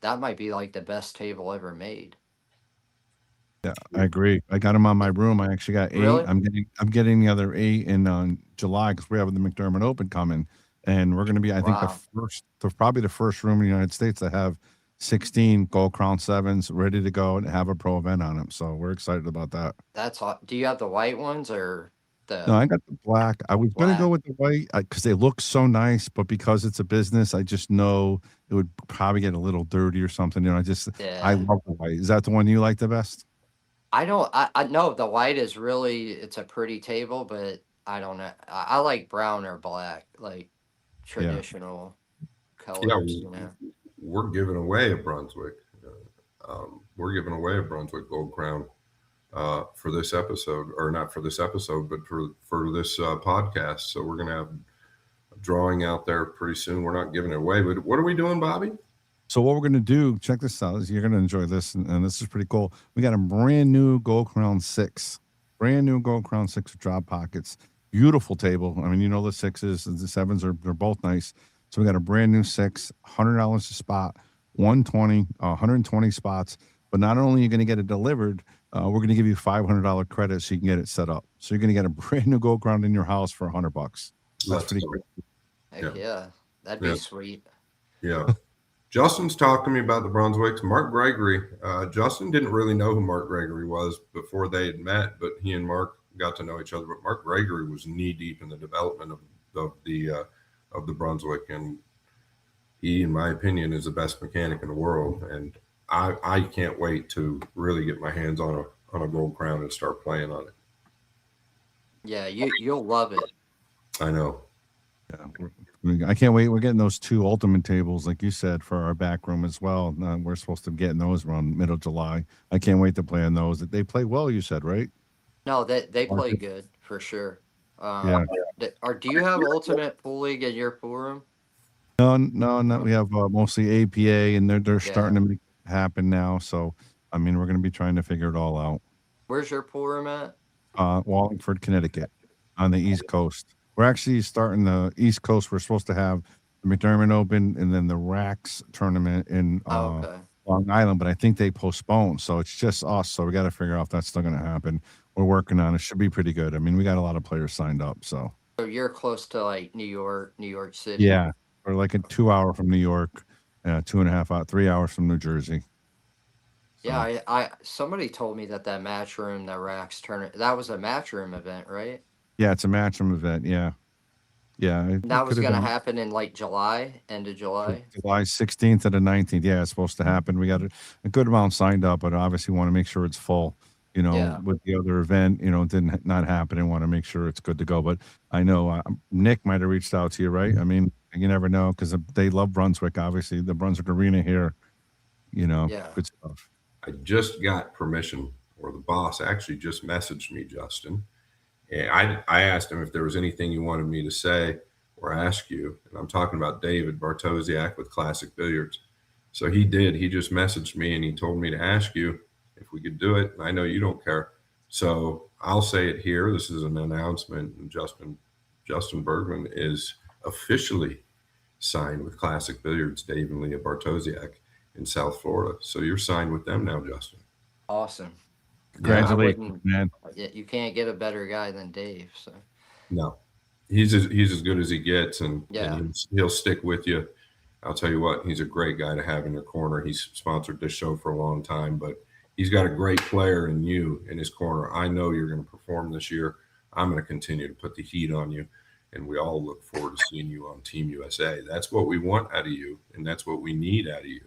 B: that might be like the best table ever made.
C: Yeah, I agree. I got them on my room. I actually got 8.
B: Really?
C: I'm getting the other 8 in July because we have the McDermott Open coming, and we're going to be I think
B: Wow.
C: probably the first room in the United States to have 16 Gold Crown 7s ready to go and have a pro event on them. So we're excited about that.
B: That's all. Do you have the white ones or
C: No,
B: the
C: I got the black. I was going to go
B: black?
C: with the white because they look so nice, but because it's a business, I just know it would probably get a little dirty or something. I
B: Yeah.
C: love the white. Is that the one you like the best?
B: I don't. I know the white is really. It's a pretty table, but I don't know. I like brown or black, like
C: Yeah.
B: traditional
A: Yeah,
B: colors. You know.
A: we're giving away a Brunswick. We're giving away a Brunswick Gold Crown for this episode, or not for this episode, but for this podcast. So we're gonna have a drawing out there pretty soon. We're not giving it away, but what are we doing, Bobby?
C: So what we're going to do, check this out. You're going to enjoy this, and this is pretty cool. We got a brand new Gold Crown 6, brand new Gold Crown 6 with drop pockets. Beautiful table. I mean, the 6s and the 7s they're both nice. So we got a brand new 6, $100 a spot, 120 spots. But not only are you going to get it delivered, we're going to give you $500 credit so you can get it set up. So you're going to get a brand new Gold Crown in your house for $100. That's pretty cool.
B: Heck yeah, that'd be
A: Yeah.
B: sweet.
A: Yeah. Justin's talked to me about the Brunswicks. Mark Gregory. Justin didn't really know who Mark Gregory was before they had met, but he and Mark got to know each other. But Mark Gregory was knee deep in the development of the Brunswick, and he, in my opinion, is the best mechanic in the world. And I can't wait to really get my hands on a Gold Crown and start playing on it.
B: Yeah, you'll love it.
A: I know.
C: Yeah, I can't wait. We're getting those 2 ultimate tables, like you said, for our back room as well. We're supposed to be getting those around middle of July. I can't wait to play on those. They play well, you said, right?
B: No, they play good for sure.
C: Yeah.
B: Do you have Ultimate Pool League in your pool room?
C: No. We have mostly APA, and they're starting to make it happen now. So, I mean, we're going to be trying to figure it all out.
B: Where's your pool room at?
C: Wallingford, Connecticut, on the East Coast. We're actually starting the East Coast. We're supposed to have the McDermott Open and then the Racks tournament in
B: Okay.
C: Long Island, but I think they postponed. So it's just us. So we got to figure out if that's still going to happen. We're working on it. Should be pretty good. I mean, we got a lot of players signed up. So
B: you're close to like New York City.
C: yeah, we're like a 2 hour from New York, 2.5 hours, 3 hours from New Jersey.
B: Yeah, I somebody told me that match room, the Racks tournament, that was a match room event, right?
C: Yeah, it's a matchroom event. Yeah.
B: That was going to happen in like end of July.
C: July 16th to the 19th. Yeah, it's supposed to happen. We got a good amount signed up, but obviously want to make sure it's full. With the other event, it didn't not happen and want to make sure it's good to go. But I know Nick might have reached out to you, right? I mean, you never know because they love Brunswick, obviously. The Brunswick Arena here, good stuff.
A: I just got permission, or the boss actually just messaged me, Justin. And I asked him if there was anything you wanted me to say or ask you. And I'm talking about David Bartosiak with Classic Billiards. So he did. He just messaged me and he told me to ask you if we could do it. And I know you don't care. So I'll say it here. This is an announcement. And Justin Bergman is officially signed with Classic Billiards, Dave and Leah Bartosiak in South Florida. So you're signed with them now, Justin.
B: Awesome.
C: Congratulations, man.
B: You can't get a better guy than Dave. So
A: no, he's as good as he gets, and he'll stick with you. I'll tell you what, he's a great guy to have in your corner. He's sponsored this show for a long time, but he's got a great player in you in his corner. I know you're going to perform this year. I'm going to continue to put the heat on you, and we all look forward to seeing you on Team USA. That's what we want out of you, and that's what we need out of you.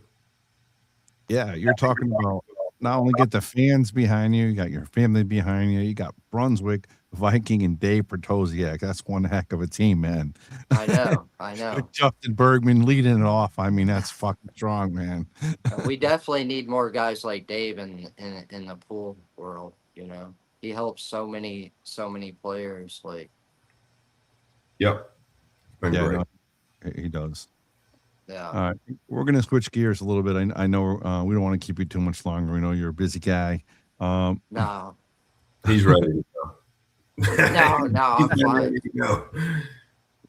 C: Yeah, you're talking about not only get the fans behind you, you got your family behind you, you got Brunswick, Viking, and Dave Bartosiak. That's one heck of a team, man.
B: I know.
C: Justin Bergman leading it off. I mean, that's fucking strong, man.
B: We definitely need more guys like Dave in the pool world. He helps so many players. Like,
A: yep, been great.
C: No, he does.
B: Yeah.
C: We're going to switch gears a little bit. I know we don't want to keep you too much longer. We know you're a busy guy.
B: No.
A: He's ready to go.
B: No, I'm fine.
A: Ready to go.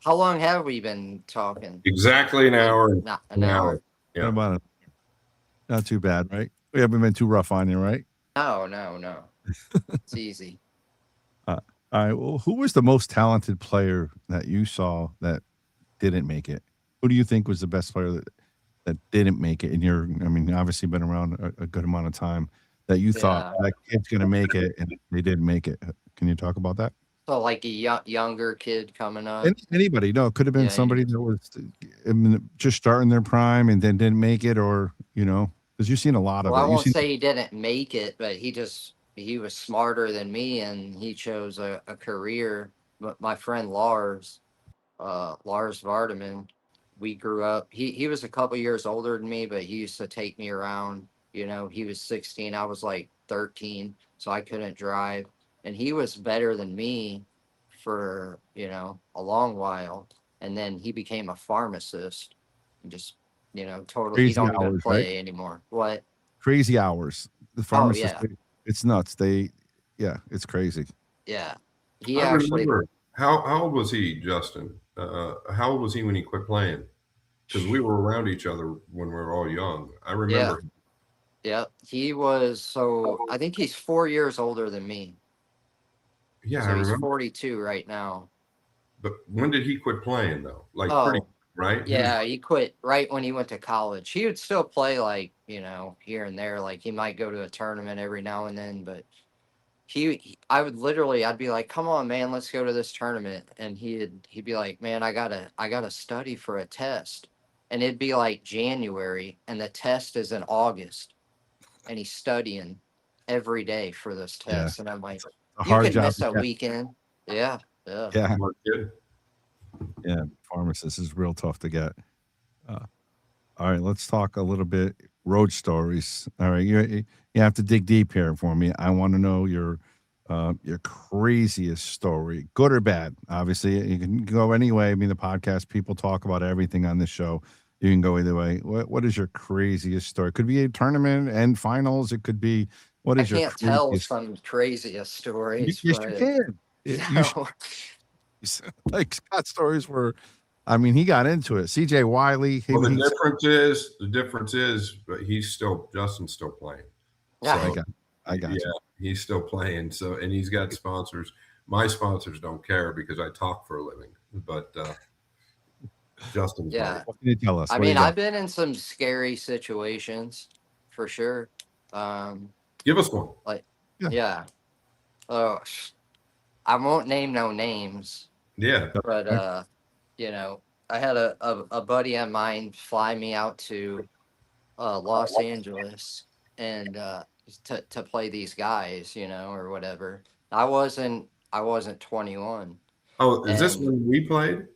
B: How long have we been talking?
A: Exactly an hour.
B: An hour.
A: Yeah.
C: About Not too bad, right? We haven't been too rough on you, right?
B: No. It's easy.
C: Uh, all right. Well, who was the most talented player that you saw that didn't make it? Who do you think was the best player that didn't make it? And I mean, obviously been around a good amount of time that you thought
B: Yeah.
C: that kid's going to make it and they didn't make it. Can you talk about that?
B: So like a younger kid coming up.
C: Anybody? No, it could have been
B: Yeah.
C: somebody that was just starting their prime and then didn't make it, or because you've seen a lot of
B: Well, I
C: it. You've
B: won't
C: seen,
B: say he didn't make it, but he was smarter than me and he chose a career. But my friend Lars Vardaman, we grew up. He was a couple years older than me, but he used to take me around. He was 16, I was like 13, so I couldn't drive. And he was better than me for, a long while. And then he became a pharmacist and just, totally, he
C: crazy
B: don't even
C: hours, right?
B: play anymore. What?
C: Crazy hours. The
B: Oh,
C: pharmacist,
B: yeah.
C: it's nuts. Yeah, it's crazy.
B: Yeah. He
A: I
B: actually,
A: remember how old was he, Justin? How old was he when he quit playing? Because we were around each other when we were all young. I
B: yeah.
A: remember.
B: Yeah. He was, so I think he's 4 years older than me.
A: Yeah, I
B: So he's
A: remember.
B: 42 right now.
A: But when did he quit playing though? Like pretty
B: Oh,
A: right? He was.
B: yeah. He quit right when he went to college. He would still play like, here and there. Like he might go to a tournament every now and then, but I'd be like, come on, man, let's go to this tournament. And he'd be like, man, I gotta study for a test. And it'd be like January and the test is in August. And he's studying every day for this
C: Yeah,
B: test. And I'm like,
C: it's a
B: you
C: hard
B: can
C: job
B: miss
C: to
B: a
C: get.
B: weekend. Yeah. Yeah.
C: Yeah,
A: Smart kid.
C: yeah. Pharmacist is real tough to get. Uh, all right, let's talk a little bit road stories. All right, you have to dig deep here for me. I want to know your craziest story, good or bad. Obviously, you can go any way. I mean, the podcast people talk about everything on this show. You can go either way. What is your craziest story? It could be a tournament and finals. It could be what
B: I
C: is your
B: can't tell
C: craziest?
B: some craziest stories,
C: Yes, you
B: but
C: can. You should.
B: no.
C: Like Scott's stories were. I mean, he got into it. C.J. Wiley.
A: Well,
C: He's.
A: the difference is, but Justin's still playing.
B: Yeah.
C: I
A: So
C: got. I got
A: yeah,
C: you.
A: he's still playing. So and he's got sponsors. My sponsors don't care because I talk for a living. But Justin's
B: Yeah.
A: not.
C: What can you tell us?
B: I
C: What do you
B: mean, I've
C: got?
B: been in some scary situations for sure. Um,
A: Give us one.
B: like,
C: Yeah.
B: yeah. Oh, I won't name no names,
A: Yeah.
B: but
C: Okay.
B: I had a buddy of mine fly me out to Los Angeles and to play these guys, or whatever. I wasn't 21,
A: Oh, is this
B: and
A: when we played?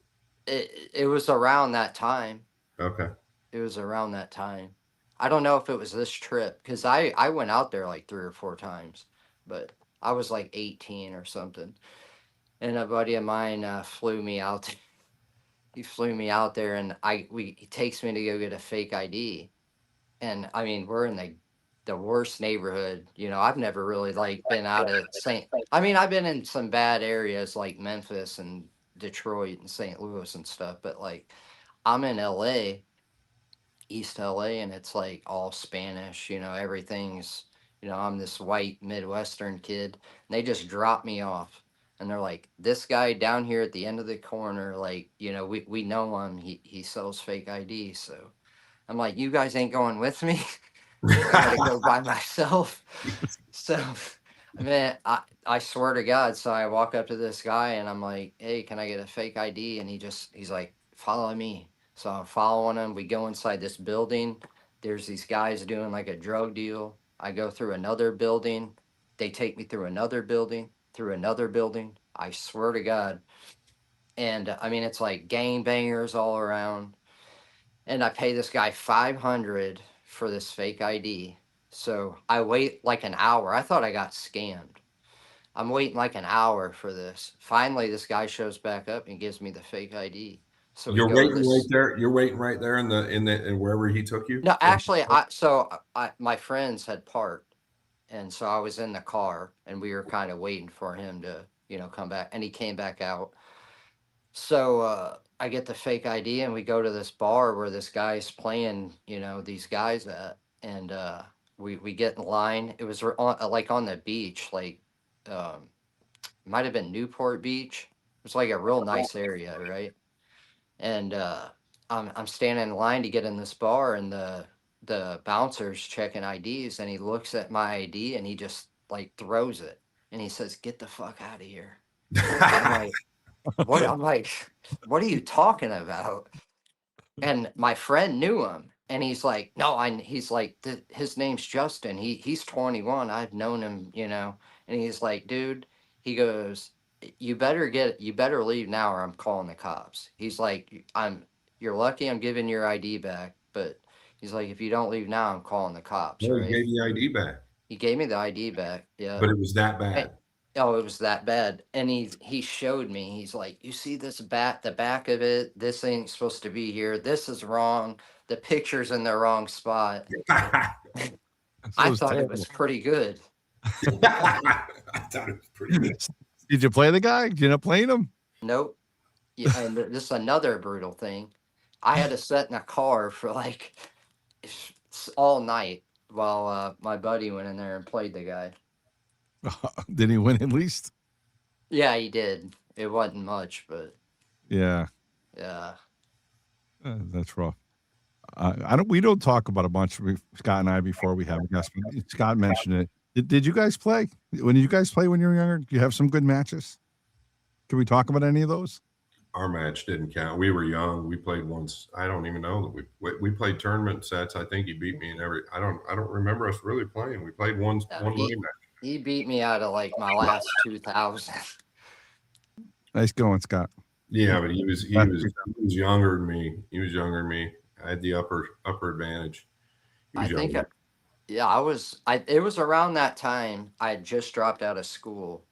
B: it was around that time.
A: Okay.
B: It was around that time. I don't know if it was this trip because I went out there like 3 or 4 times, but I was like 18 or something. And a buddy of mine flew me out. He flew me out there, and he takes me to go get a fake ID. And I mean, we're in the worst neighborhood. I've never really like been out of St. I mean, I've been in some bad areas like Memphis and Detroit and St. Louis and stuff, but like I'm in LA, East LA, and it's like all Spanish, everything's, I'm this white Midwestern kid. And they just drop me off. And they're like, this guy down here at the end of the corner, like, we know him. He sells fake ID. So I'm like, you guys ain't going with me. I got to go by myself. So, I mean, I swear to God. So I walk up to this guy and I'm like, hey, can I get a fake ID? And he's like, follow me. So I'm following him. We go inside this building. There's these guys doing like a drug deal. I go through another building. They take me through another building, through another building. I swear to God. And I mean, it's like gangbangers all around. And I pay this guy 500 for this fake ID. So I wait like an hour. I thought I got scammed. I'm waiting like an hour for this. Finally, this guy shows back up and gives me the fake ID. So we
A: You're
B: go to
A: waiting right
B: this.
A: there. You're waiting right there in wherever he took you.
B: No, actually, my friends had parked, and so I was in the car, and we were kind of waiting for him to come back, and he came back out. So I get the fake ID, and we go to this bar where this guy's playing, these guys at. and we get in line. It was like on the beach, like might have been Newport Beach. It was like a real nice area, right? And I'm standing in line to get in this bar, and the bouncer's checking IDs, and he looks at my ID and he just like throws it, and he says, "Get the fuck out of here." I'm like, what? I'm like, what are you talking about? And my friend knew him, and he's like, no, he's like, his name's Justin. He's 21. I've known him, and he's like, dude, he goes, you better leave now or I'm calling the cops. He's like, you're lucky I'm giving your ID back, but he's like, if you don't leave now, I'm calling the cops,
A: Well, he
B: right?
A: gave the ID back,
B: He gave me the ID back. Yeah.
A: but it was that
B: And-
A: bad.
B: Oh, it was that bad. And he showed me. He's like, you see this the back of it. This ain't supposed to be here. This is wrong. The picture's in the wrong spot. I thought it was pretty good.
A: I thought it was pretty good.
C: Did you play the guy? Did you end up playing him?
B: Nope. Yeah, and this is another brutal thing. I had to sit in a car for like all night while my buddy went in there and played the guy.
C: Did he win at least?
B: Yeah, he did. It wasn't much, but
C: Yeah.
B: yeah.
C: That's rough. We don't talk about a bunch. Scott and I before we have a guest. But Scott mentioned it. Did you guys play? When did you guys play when you were younger? Do you have some good matches? Can we talk about any of those?
A: Our match didn't count. We were young. We played once. I don't even know that we played tournament sets. I think he beat me in every. I don't remember us really playing. We played one money match.
B: He beat me out of like my last 2,000.
C: Nice going, Scott.
A: Yeah, but he was younger than me. He was younger than me. I had the upper advantage.
B: I think, it was around that time I had just dropped out of school,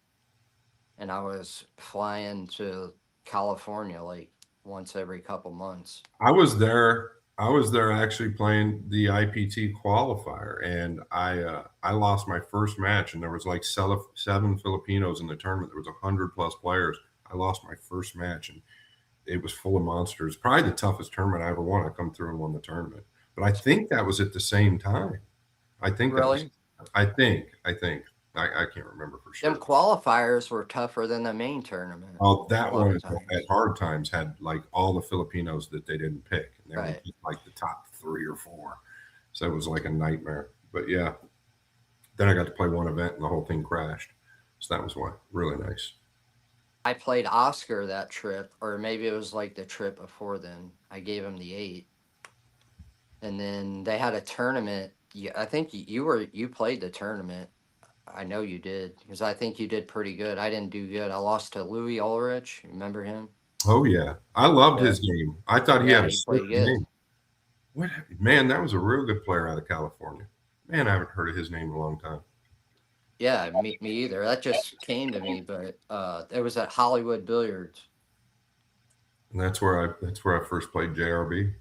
B: and I was flying to California like once every couple months.
A: I was there actually playing the IPT qualifier, and I lost my first match, and there was like 7 Filipinos in the tournament. There was 100+ players. I lost my first match, and it was full of monsters. Probably the toughest tournament I ever won. I come through and won the tournament, but I think that was at the same time. I think
B: Really?
A: I think I can't remember for sure.
B: Them qualifiers were tougher than the main tournament.
A: Oh, that
B: a lot
A: one
B: of times.
A: at Hard Times had like all the Filipinos that they didn't pick, and they were
B: Right.
A: just like the top 3 or 4. So it was like a nightmare. But yeah, then I got to play one event, and the whole thing crashed. So that was really nice.
B: I played Oscar that trip, or maybe it was like the trip before then. I gave him the 8. And then they had a tournament. Yeah, I think you played the tournament. I know you did, because I think you did pretty good. I didn't do good. I lost to Louis Ulrich. Remember him?
A: Oh yeah, I loved his game. I thought he had a
B: played
A: sick
B: good.
A: game. What man? That was a real good player out of California. Man, I haven't heard of his name in a long time.
B: Yeah, me either. That just came to me, but it was at Hollywood Billiards.
A: And that's where I first played JRB.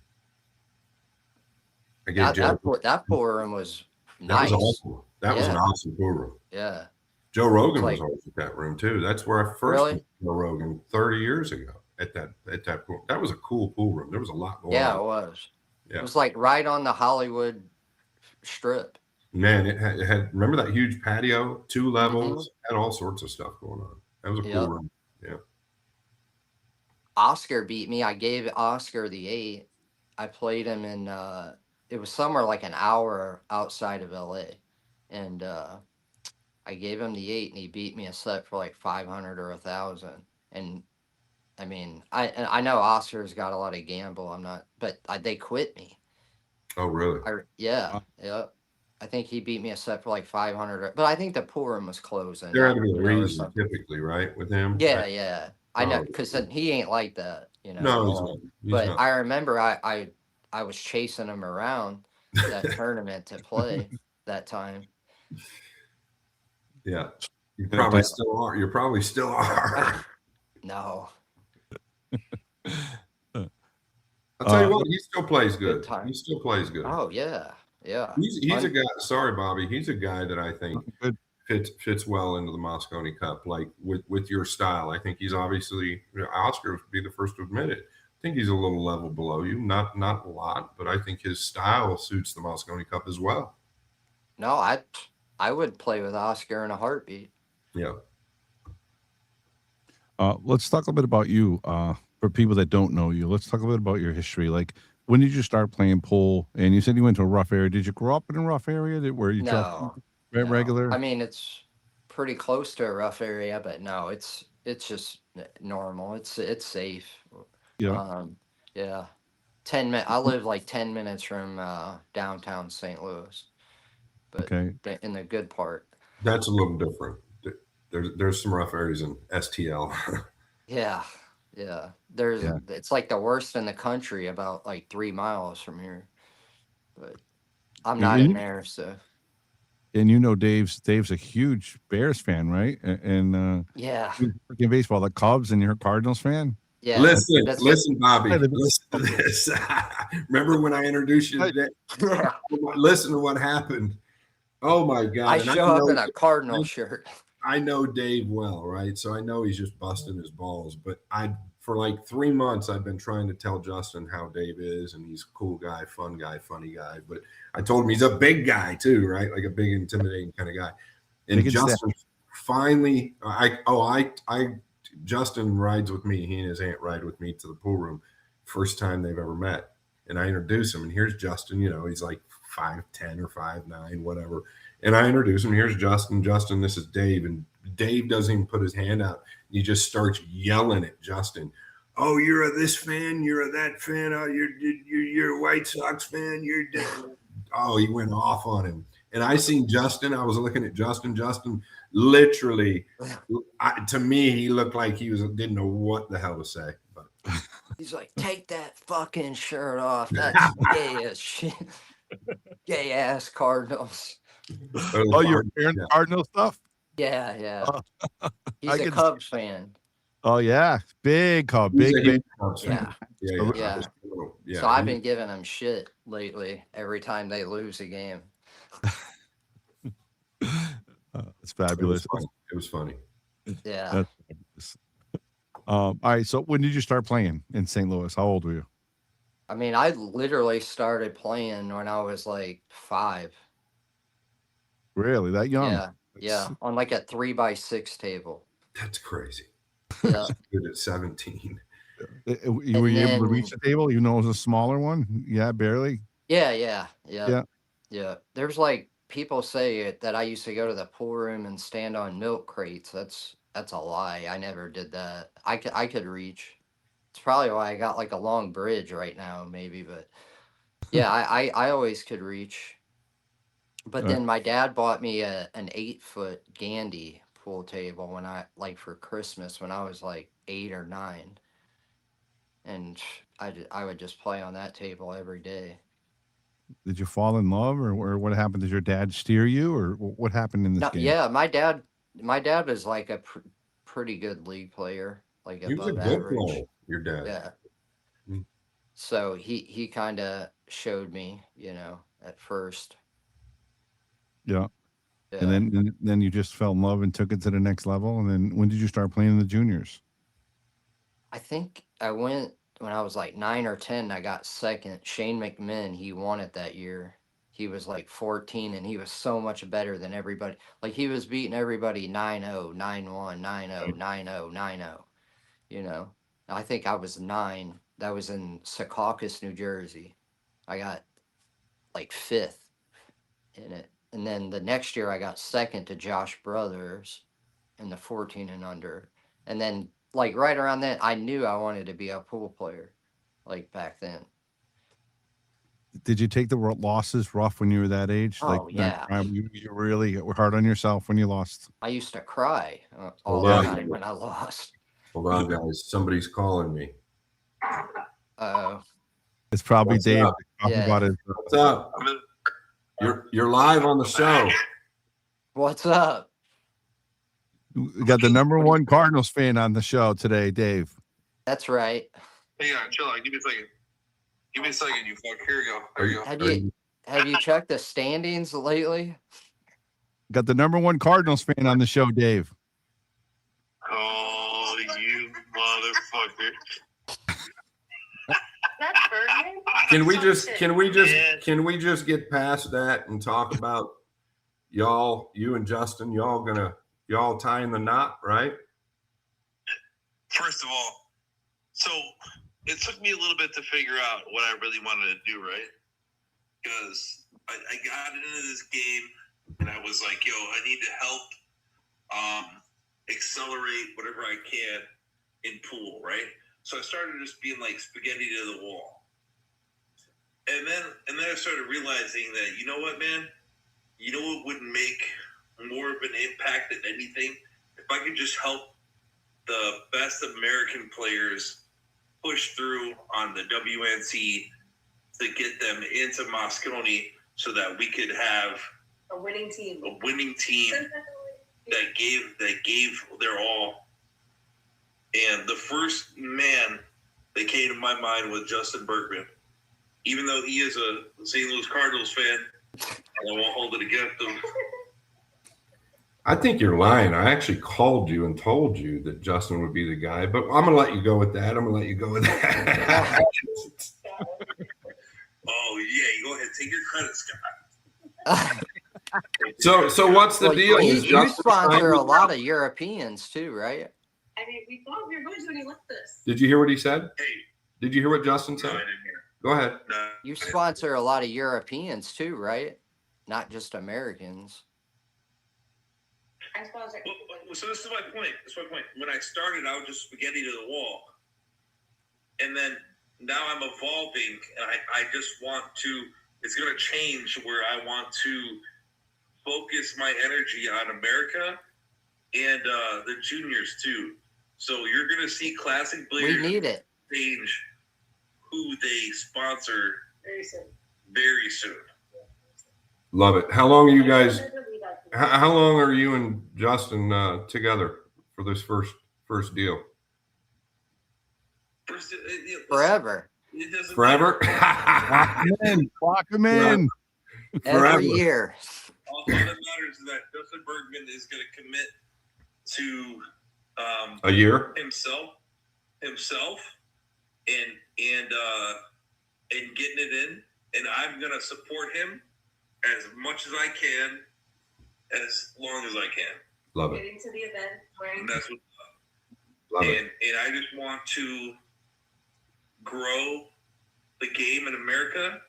A: I gave
B: That pool room was
A: that
B: nice.
A: was awesome. That was an
B: Yeah.
A: awesome pool room.
B: Yeah.
A: Joe Rogan
B: Like-
A: was always at that room too. That's where I first
B: Really?
A: met Joe Rogan 30 years ago at that pool. That was a cool pool room. There was a lot going
B: Yeah, it
A: on.
B: was.
A: Yeah.
B: It was like right on the Hollywood strip.
A: Man, it had remember that huge patio, 2 levels, had all sorts of stuff going on. That was a cool
B: Yep.
A: room. Yeah.
B: Oscar beat me. I gave Oscar the 8. I played him in it was somewhere like an hour outside of LA. And I gave him the 8, and he beat me a set for like 500 or 1,000. And I mean, I know Oscar's got a lot of gamble. I'm not, but they quit me.
A: Oh, really?
B: Yeah. I think he beat me a set for like 500, but I think the pool room was closing.
A: There had to be a
B: or
A: reason
B: something.
A: typically, right? With him.
B: Yeah. I know,
A: Oh.
B: because he ain't like that,
A: No, he's not. He's
B: But
A: not.
B: I remember I was chasing him around that tournament to play that time.
A: Yeah. You probably still are. You probably still are.
B: No.
A: I'll tell you what, he still plays
B: Good
A: good.
B: time.
A: He still plays good.
B: Oh yeah.
A: He's a guy. Sorry, Bobby. He's a guy that I think
C: Good.
A: fits well into the Moscone Cup, like with your style. I think he's obviously Oscar would be the first to admit it. think he's a little level below you, not a lot, but I think his style suits the Mosconi Cup as well.
B: No, I would play with Oscar in a heartbeat.
A: Yeah.
C: Let's talk a bit about you. For people that don't know you, let's talk a bit about your history. Like, when did you start playing pool? And you said you went to a rough area. Did you grow up in a rough area where you drove
B: No,
C: regular?
B: I mean, it's pretty close to a rough area, but no, it's just normal. It's safe.
C: Yeah.
B: Um, yeah. 10 minutes. I live like 10 minutes from downtown St. Louis, but
C: Okay.
B: in the good part.
A: That's a little different. There's some rough areas in STL.
B: Yeah, yeah.
C: Yeah.
B: It's like the worst in the country, about like 3 miles from here. But I'm
C: And,
B: not in
C: and
B: there, so
C: Dave's a huge Bears fan, right? And
B: yeah,
C: in baseball, the Cubs, and you're a Cardinals fan.
B: yeah. That's
A: Listen, Bobby.
C: Right,
A: Listen to this. Remember when I introduced you today?
B: yeah.
A: Listen to what happened. Oh my God!
B: I
A: And
B: show up in a Cardinal shirt.
A: I know Dave well, right? So I know he's just busting his balls. But for like 3 months, I've been trying to tell Justin how Dave is, and he's a cool guy, fun guy, funny guy. But I told him he's a big guy too, right? Like a big, intimidating kind of guy. And Justin finally, Justin rides with me. He and his aunt ride with me to the pool room. First time they've ever met, and I introduce him. And here's Justin. You know, he's like 5'10" or 5'9", whatever. And I introduce him. Here's Justin. Justin, this is Dave. And Dave doesn't even put his hand out. He just starts yelling at Justin. Oh, you're a this fan. You're a that fan. Oh, you're a White Sox fan. You're dead. Oh, he went off on him. And I seen Justin. I was looking at Justin. Justin literally, to me, he looked like he didn't know what the hell to say. But
B: He's like, take that fucking shirt off. That's gay as shit. Gay ass Cardinals.
C: Oh, you're wearing Cardinal stuff?
B: Yeah, yeah. He's
C: I
B: a
C: can-
B: Cubs fan.
C: Oh yeah, big Cub, big.
A: Cubs fan.
B: Yeah.
A: Yeah.
B: So I've been giving him shit lately every time they lose a game.
C: It's fabulous.
A: It was funny.
B: Yeah.
C: That's fabulous. All right. So when did you start playing in St. Louis? How old were you?
B: I mean, I literally started playing when I was like 5.
C: Really, that young?
B: Yeah. Yeah. On like a 3x6 table.
A: That's crazy.
B: Yeah.
A: Good at 17.
C: Were you able to reach the table? You know, it was a smaller one. Yeah, barely.
B: Yeah.
C: Yeah.
B: There's like people say that I used to go to the pool room and stand on milk crates. That's a lie. I never did that. I could reach. It's probably why I got like a long bridge right now, maybe. But yeah, I always could reach. But then my dad bought me an 8-foot Gandy pool table for Christmas when I was like 8 or 9, and I would just play on that table every day.
C: Did you fall in love, or what happened? Did your dad steer you, or what happened in this
B: No,
C: game?
B: yeah, my dad was like a pretty good league player, like
A: He was a
B: above
A: good
B: average.
A: player, your dad.
B: Yeah.
A: Mm.
B: So he kind of showed me, at first.
C: Yeah.
B: Yeah.
C: And then you just fell in love and took it to the next level. And then when did you start playing in the juniors?
B: I think I went when I was like 9 or 10. I got second. Shane McMinn, he won it that year. He was like 14, and he was so much better than everybody. Like he was beating everybody 9-0, 9-1, 9-0, 9-0, 9-0. I think I was 9. That was in Secaucus, New Jersey. I got like 5th in it. And then the next year I got second to Josh Brothers in the 14 and under. And then like right around then, I knew I wanted to be a pool player, like back then.
C: Did you take the losses rough when you were that age?
B: Oh, yeah.
C: You really were hard on yourself when you lost.
B: I used to cry all
A: Hold
B: the
A: on.
B: time when I lost.
A: Hold on, guys. Somebody's calling me.
C: It's probably
A: What's
C: Dave
A: up?
C: talking
B: Yeah.
C: about it.
A: What's up? You're live on the show.
B: What's up?
C: We got the number one Cardinals fan on the show today, Dave.
B: That's right.
D: Hang on, chill out. Give me a second. Give me a second, you fuck. Here we go. There you go.
B: Have you checked the standings lately?
C: Got the number one Cardinals fan on the show, Dave.
D: Oh, you motherfucker.
A: Can we just
D: Man.
A: can we just get past that and talk about y'all, you and Justin, y'all tying the knot, right?
D: First of all, so it took me a little bit to figure out what I really wanted to do, right? Because I got into this game and I was like, yo, I need to help accelerate whatever I can in pool, right? So I started just being like spaghetti to the wall. And then I started realizing that, you know what, man? You know what would make more of an impact than anything? If I could just help the best American players push through on the WNC to get them into Moscone so that we could have
E: a winning team.
D: That gave their all. And the first man that came to my mind was Justin Bergman. Even though he is a St. Louis Cardinals fan, I won't hold it against him.
A: I think you're lying. I actually called you and told you that Justin would be the guy, but I'm gonna let you go with that.
D: Oh yeah, you go ahead, take your credit, Scott.
A: So what's the
B: Well,
A: deal?
B: you
A: Is Justin
B: sponsor
A: signed
B: a
A: with-
B: lot of Europeans too, right?
E: I mean, we thought we were going to when he left this.
A: Did you hear what he said?
D: Hey,
A: Did you hear what Justin
D: no,
A: said?
D: I didn't hear.
A: Go ahead.
D: No,
B: You sponsor a lot of Europeans too, right? Not just Americans.
E: I sponsor.
D: Well, so this is my point. When I started, I was just spaghetti to the wall, and then now I'm evolving, and I just want to. It's going to change where I want to focus my energy on America and the juniors too. So you're going to see Classic
B: We
D: Blazers
B: need it.
D: change who they sponsor
E: Very soon.
D: very soon.
A: Love it. How long are you guys? How long are you and Justin together for this first deal?
D: First,
B: Forever.
D: It doesn't
A: Forever?
C: Lock him in.
A: Forever.
B: Every year.
D: All that matters is that Justin Bergman is going to commit to
A: A year?
D: himself, and getting it in, and I'm going to support him as much as I can, as long as I can.
A: Love it.
E: Getting to the event. Wearing
D: And that's what.
A: Love it.
D: And I just want to grow the game in America,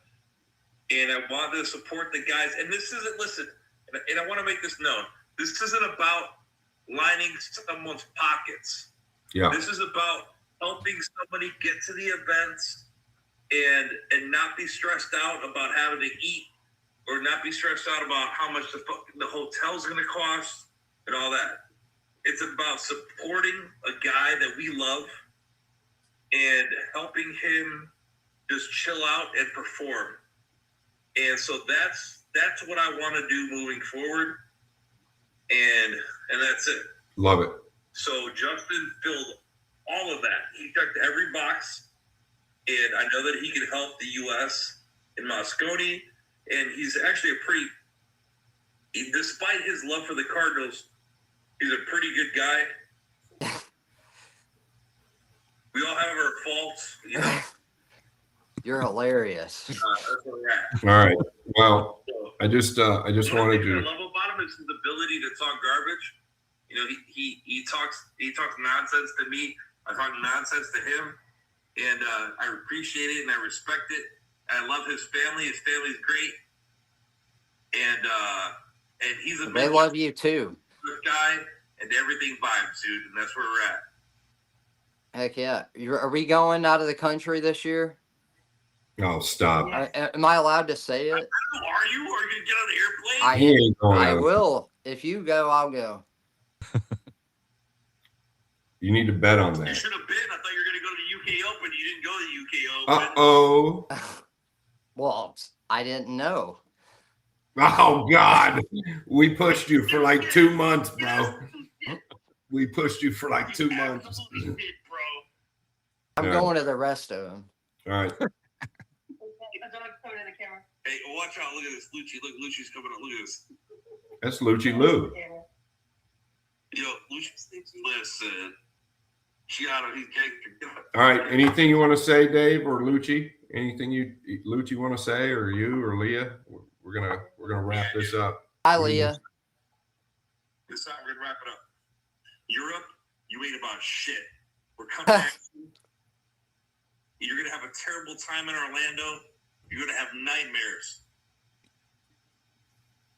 D: and I want to support the guys. And this isn't, listen, and I want to make this known. This isn't about lining someone's pockets.
A: Yeah.
D: This is about helping somebody get to the events and not be stressed out about having to eat, or not be stressed out about how much the hotel's going to cost and all that. It's about supporting a guy that we love and helping him just chill out and perform. And so that's what I want to do moving forward. And that's it.
A: Love it.
D: So Justin filled all of that. He checked every box, and I know that he can help the U.S. in Moscone. And he's actually despite his love for the Cardinals, he's a pretty good guy. We all have our faults, you know.
B: You're hilarious.
D: That's where we're at.
A: All right. Well,
D: So,
A: I just
D: one of the
A: wanted
D: things
A: to.
D: I love about him is his ability to talk garbage. You know, he talks nonsense to me. I talk nonsense to him, and I appreciate it and I respect it. I love his family. His family's great, and he's a
B: They love you too.
D: good guy, and everything vibes, dude. And that's where we're at.
B: Heck yeah. Are we going out of the country this year?
A: Oh, stop.
B: Am I allowed to say it?
D: Are you? Are you gonna get on the airplane?
B: I-
A: He ain't going
B: I
A: out.
B: will. If you go, I'll go.
A: You need to bet on
D: You
A: that.
D: should have been. I thought you were gonna go to the UK Open. You didn't go to the UK Open.
A: Uh-oh.
B: Well, I didn't know.
A: Oh, God. We pushed you for like 2 months, bro. We pushed you for like 2 months.
D: Absolutely did, bro.
B: I'm
A: Yeah.
B: going to the rest of them.
A: All right.
E: I don't have to come to the camera.
D: Hey, watch out. Look at this. Lucci. Look, Lucci's coming up. Look at this.
A: That's Lucci Lou.
E: Camera.
D: Yo, Lucci, listen. Giotto, he's gangster.
A: All right. Anything you want to say, Dave or Lucci? Anything Lucci want to say, or you or Leah? We're gonna wrap this up.
B: Hi, Leah.
D: This time we're gonna wrap it up. Europe, you ain't about shit. We're coming back. You're gonna have a terrible time in Orlando. You're gonna have nightmares,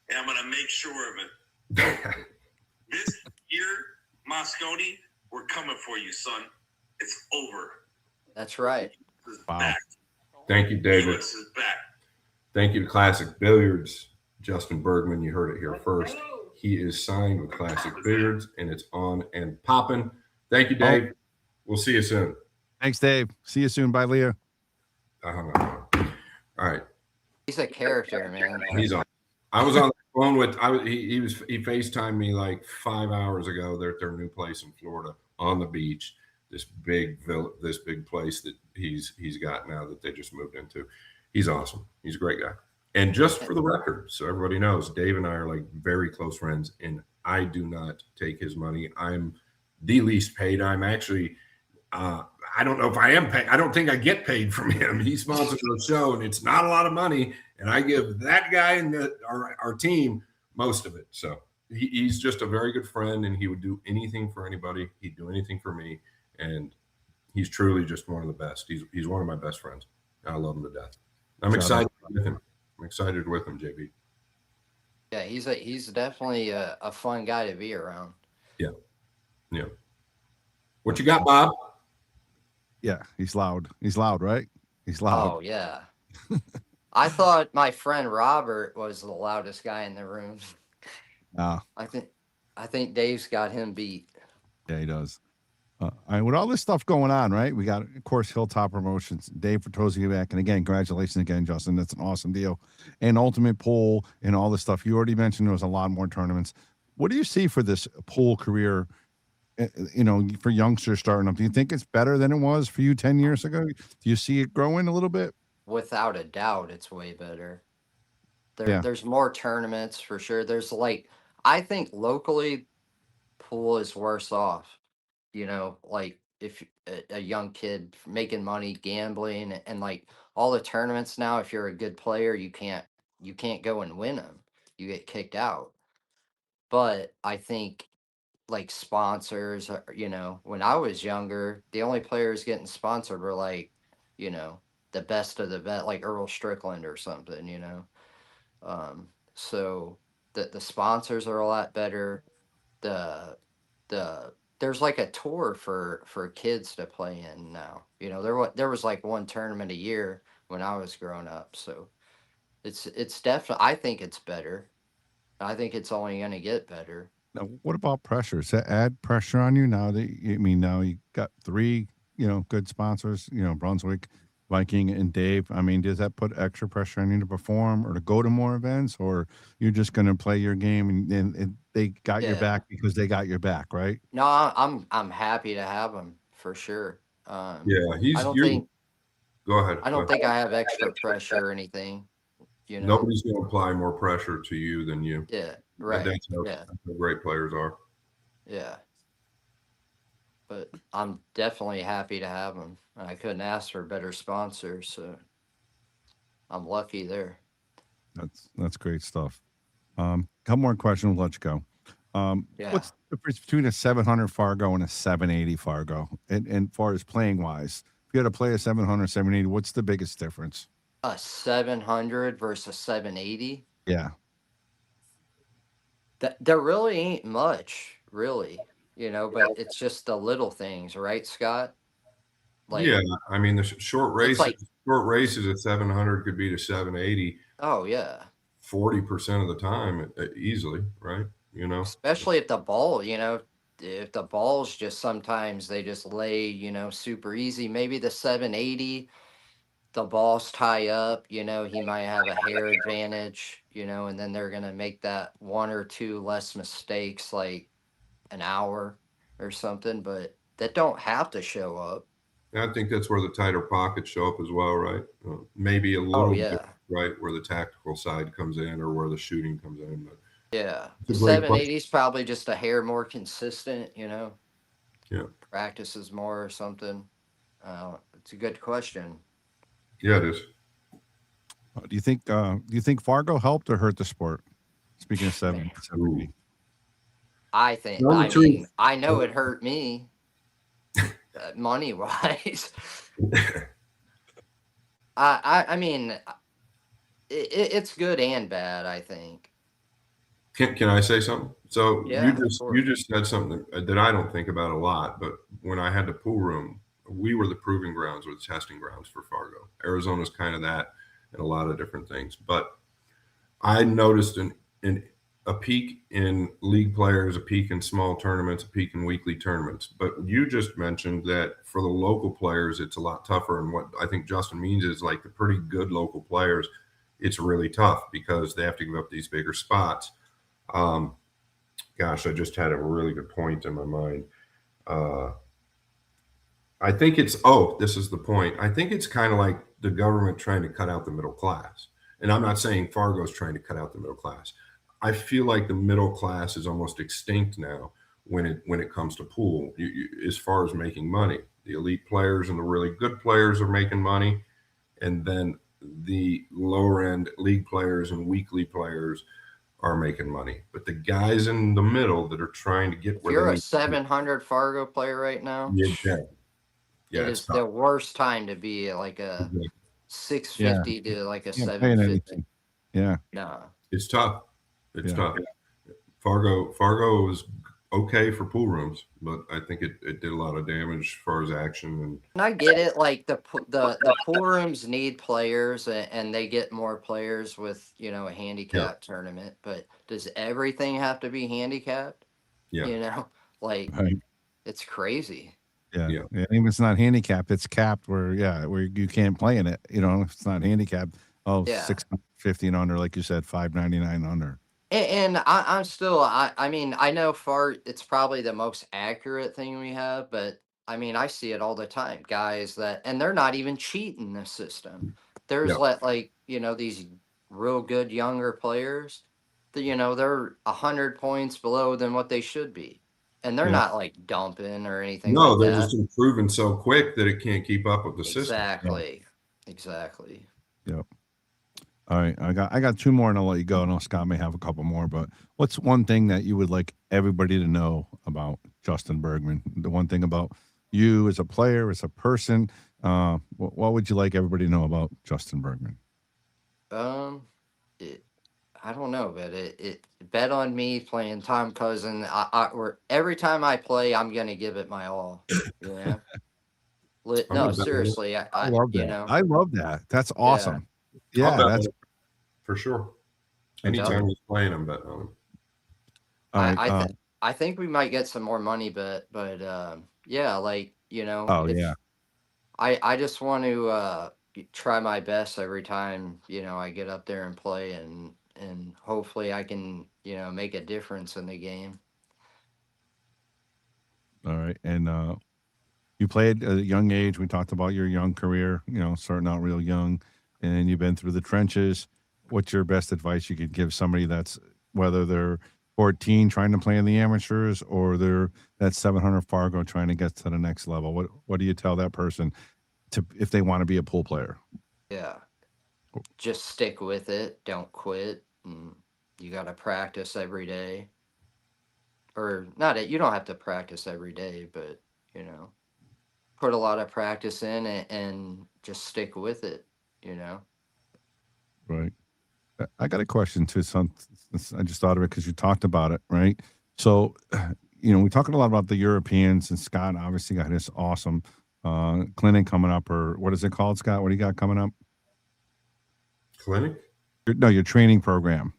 D: and I'm gonna make sure of it. This year, Mosconi, we're coming for you, son. It's over.
B: That's right.
D: This is
C: Wow.
D: back.
A: Thank you, David.
D: US is back.
A: Thank you to Classic Billiards. Justin Bergman, you heard it here first. He is signed with Classic Billiards, and it's on and popping. Thank you, Dave. We'll see you soon.
C: Thanks, Dave. See you soon. Bye, Leah.
A: I hung up. All right.
B: He's a character, man.
A: He's on. I was on the phone with. He FaceTimed me like 5 hours ago. They're at their new place in Florida on the beach. This big place that he's got now that they just moved into. He's awesome. He's a great guy. And just for the record, so everybody knows, Dave and I are like very close friends, and I do not take his money. I'm the least paid. I'm actually. I don't know if I am paid. I don't think I get paid from him. He sponsors the show, and it's not a lot of money. And I give that guy and our team most of it. So he's just a very good friend, and he would do anything for anybody. He'd do anything for me, and he's truly just one of the best. He's one of my best friends. I love him to death. I'm excited with him. I'm excited with him, JB.
B: Yeah, he's definitely a fun guy to be around.
A: Yeah. What you got, Bob?
C: Yeah, he's loud. He's loud, right? He's loud.
B: Oh yeah. I thought my friend Robert was the loudest guy in the room. I think Dave's got him beat.
C: Yeah, he does. All right, with all this stuff going on, right? We got, of course, Hilltop Promotions. Dave for tozing you back, and again, congratulations again, Justin. That's an awesome deal. And Ultimate Pool and all this stuff. You already mentioned there was a lot more tournaments. What do you see for this pool career? For youngsters starting up, do you think it's better than it was for you 10 years ago? Do you see it growing a little bit?
B: Without a doubt, it's way better.
C: Yeah.
B: There's more tournaments for sure. There's I think locally, pool is worse off. Like if a young kid making money gambling and like all the tournaments now, if you're a good player, you can't go and win them. You get kicked out. But I think like sponsors, when I was younger, the only players getting sponsored were like, the best of the best, like Earl Strickland or something, so the sponsors are a lot better. There's like a tour for kids to play in now. There was like one tournament a year when I was growing up. So it's definitely, I think it's better. I think it's only going to get better.
C: Now, what about pressure? Does that add pressure on you now now you got three, good sponsors, Brunswick, Viking, and Dave. I mean, does that put extra pressure on you to perform or to go to more events, or you're just going to play your game and they got your back because they got your back, right?
B: No, I'm happy to have them for sure.
A: Yeah,
B: Go ahead. I don't think
A: I
B: I have extra pressure or anything.
A: Nobody's going to apply more pressure to you than you.
B: Yeah, right.
A: That's how great players are.
B: Yeah. But I'm definitely happy to have them. I couldn't ask for better sponsors, so I'm lucky there.
C: That's great stuff. Couple more questions, we'll let you go. What's the difference between a 700 Fargo and a 780 Fargo? And far as playing wise, if you had to play a 700, 780, what's the biggest difference?
B: A 700 versus 780?
C: Yeah.
B: There really ain't much, really, but it's just the little things, right, Scott?
A: I mean, the short races at 700 could be to 780.
B: Oh, yeah.
A: 40% of the time easily, right?
B: Especially if the ball, if the balls just sometimes they just lay, super easy. Maybe the 780, the balls tie up, he might have a hair advantage, and then they're going to make that one or two less mistakes, like an hour or something, but that don't have to show up.
A: I think that's where the tighter pockets show up as well, right? Maybe a little bit, right, where the tactical side comes in or where the shooting comes in. But
B: yeah, the 780 is probably just a hair more consistent,
A: Yeah.
B: practices more or something. It's a good question.
A: Yeah, it is.
C: Do you think Fargo helped or hurt the sport? Speaking of seven,
A: Ooh.
B: I think.
A: Tell the
B: I
A: truth.
B: mean, I know it hurt me, money wise. I mean, it's good and bad. I think.
A: Can I say something? So
B: Yeah, of course.
A: you just said something that I don't think about a lot, but when I had the pool room, we were the proving grounds or the testing grounds for Fargo. Arizona's kind of that and a lot of different things. But I noticed a peak in league players, a peak in small tournaments, a peak in weekly tournaments. But you just mentioned that for the local players, it's a lot tougher. And what I think Justin means is like the pretty good local players, it's really tough because they have to give up these bigger spots. Gosh, I just had a really good point in my mind. I think this is the point. I think it's kind of like the government trying to cut out the middle class. And I'm not saying Fargo's trying to cut out the middle class. I feel like the middle class is almost extinct now when it comes to pool, as far as making money. The elite players and the really good players are making money. And then the lower end league players and weekly players are making money. But the guys in the middle that are trying to get
B: If
A: where
B: you're
A: they
B: a
A: need
B: 700 Fargo player right now,
A: to get, yeah,
B: it
A: it's
B: is
A: tough.
B: the worst time to be like a 650 to like a
C: Yeah, paying
B: 750.
C: anything. Yeah,
B: No.
A: It's tough. It's
C: Yeah.
A: tough. Fargo is okay for pool rooms, but I think it did a lot of damage as far as action
B: And I get it. Like the pool rooms need players, and they get more players with a handicap tournament. But does everything have to be handicapped?
A: Yeah.
B: Like
C: right.
B: it's crazy.
C: Yeah.
A: Yeah.
C: Yeah. Even if it's not handicapped, it's capped where you can't play in it. If it's not handicapped,
B: Yeah.
C: 650 and under, like you said, 599 under.
B: And I'm still. I mean, I know it's probably the most accurate thing we have, but I mean, I see it all the time. Guys and they're not even cheating the system. There's
A: Yeah.
B: these real good younger players that they're 100 points below than what they should be, and they're
C: Yeah.
B: not like dumping or anything
A: No,
B: like
A: they're
B: that.
A: just improving so quick that it can't keep up with the system.
B: Exactly.
C: Yep. All right, I got two more, and I'll let you go. I know Scott may have a couple more, but what's one thing that you would like everybody to know about Justin Bergman? The one thing about you as a player, as a person, what would you like everybody to know about Justin Bergman?
B: I don't know, but it bet on me playing Tom Cousin. Every time I play, I'm gonna give it my all.
A: I'm
B: No,
A: gonna bet
B: seriously,
C: I love that. I love that. That's awesome. Yeah,
A: I'll bet
C: that's
A: on it for sure. Anytime he's playing, I'm betting on him.
C: all right.
B: I think we might get some more money, but yeah,
C: Oh yeah.
B: I just want to try my best every time I get up there and play, and hopefully I can make a difference in the game.
C: All right, and you played at a young age. We talked about your young career, starting out real young, and you've been through the trenches. What's your best advice you could give somebody that's, whether they're 14 trying to play in the amateurs or they're that 700 Fargo trying to get to the next level? What do you tell that person if they want to be a pool player?
B: Yeah. Just stick with it. Don't quit. And you got to practice every day. Or you don't have to practice every day, but put a lot of practice in and just stick with it.
C: Right. I got a question too. I just thought of it because you talked about it, right? So, we're talking a lot about the Europeans, and Scott obviously got his awesome clinic coming up, or what is it called, Scott? What do you got coming up?
A: Clinic?
C: Your training program.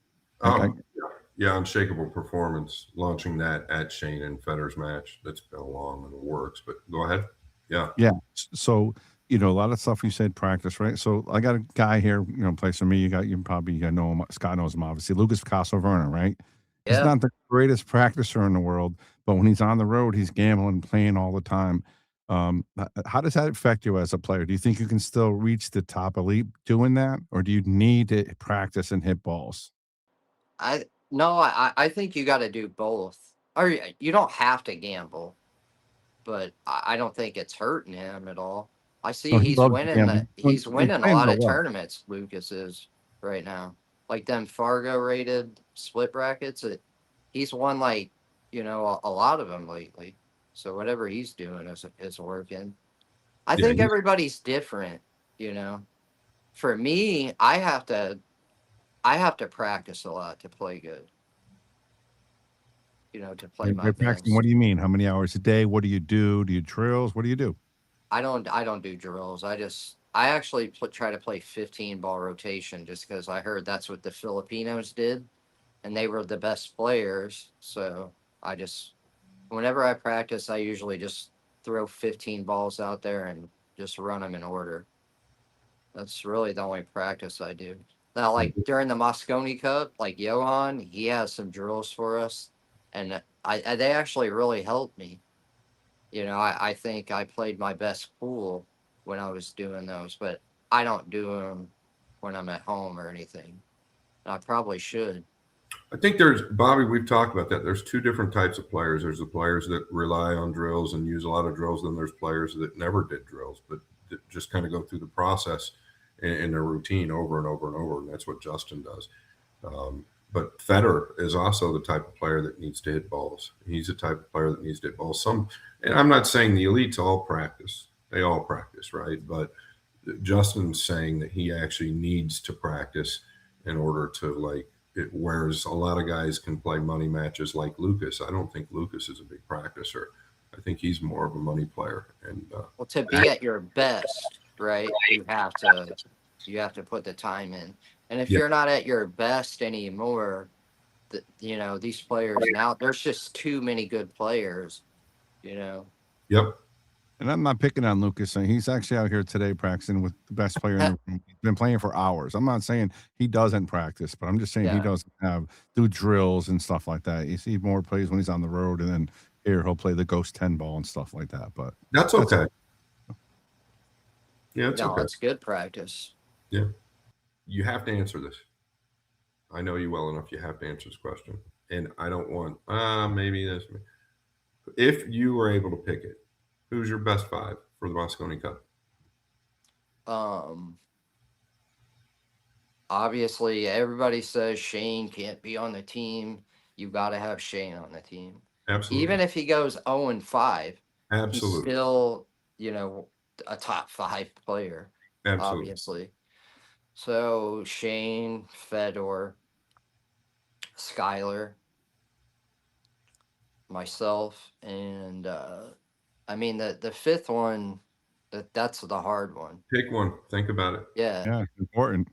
A: Yeah, Unshakable Performance, launching that at Shane and Federer's match. That's been along in the works, but go ahead. Yeah.
C: So, a lot of stuff you said practice, right? So I got a guy here, plays for me. You probably know him. Scott knows him, obviously. Lucas Picasso-Werner, right?
B: Yeah.
C: He's not the greatest practicer in the world, but when he's on the road, he's gambling, playing all the time. How does that affect you as a player? Do you think you can still reach the top elite doing that, or do you need to practice and hit balls?
B: I think you got to do both, or you don't have to gamble. but I don't think it's hurting him at all. I see
C: No, he
B: he's
C: loves the
B: winning
C: gambling.
B: he's
C: He's
B: winning a
C: playing
B: lot
C: real
B: of
C: well.
B: tournaments, Lucas is right now. Like them Fargo rated split brackets, he's won like, a lot of them lately. So whatever he's doing is working. I
A: Yeah,
B: think everybody's different, you know. For me, I have to practice a lot to play good, to play my
C: Right, Braxton, what
B: best.
C: do you mean? How many hours a day? What do you do? Do you drills? What do you do?
B: I don't do drills. I actually try to play 15 ball rotation just because I heard that's what the Filipinos did and they were the best players. So I just whenever I practice, I usually just throw 15 balls out there and just run them in order. That's really the only practice I do. Now, like during the Moscone Cup, like Johan, he has some drills for us, and they actually really helped me. I think I played my best pool when I was doing those, but I don't do them when I'm at home or anything. I probably should.
A: I think there's Bobby. We've talked about that. There's two different types of players. There's the players that rely on drills and use a lot of drills. Then there's players that never did drills, but that just kind of go through the process in their routine over and over and over. And that's what Justin does. But Federer is also the type of player that needs to hit balls. He's the type of player that needs to hit balls. And I'm not saying the elites all practice. They all practice, right? But Justin's saying that he actually needs to practice in order to whereas a lot of guys can play money matches like Lucas. I don't think Lucas is a big practicer. I think he's more of a money player. And
B: Well, to be at your best, right? You have to put the time in. And if
A: Yeah.
B: you're not at your best anymore, these players now, there's just too many good players,
A: Yep.
C: And I'm not picking on Lucas. He's actually out here today practicing with the best player in the room. He's been playing for hours. I'm not saying he doesn't practice, but I'm just saying he
B: Yeah.
C: doesn't do drills and stuff like that. You see more plays when he's on the road, and then here he'll play the ghost 10 ball and stuff like that. But
A: That's okay. Yeah, it's
B: No,
A: okay.
B: it's good practice.
A: You have to answer this. I know you well enough. You have to answer this question. And I don't want, maybe this. If you were able to pick it, who's your best five for the Moscone Cup?
B: Obviously, everybody says Shane can't be on the team. You got to have Shane on the team.
A: Absolutely.
B: Even if he goes 0-5, he's
A: Absolutely.
B: still, a top 5 player,
A: Absolutely.
B: obviously. So Shane, Fedor, Skyler, myself, and the fifth one, that's the hard one.
A: Pick one. Think about it.
B: Yeah.
C: yeah, it's important.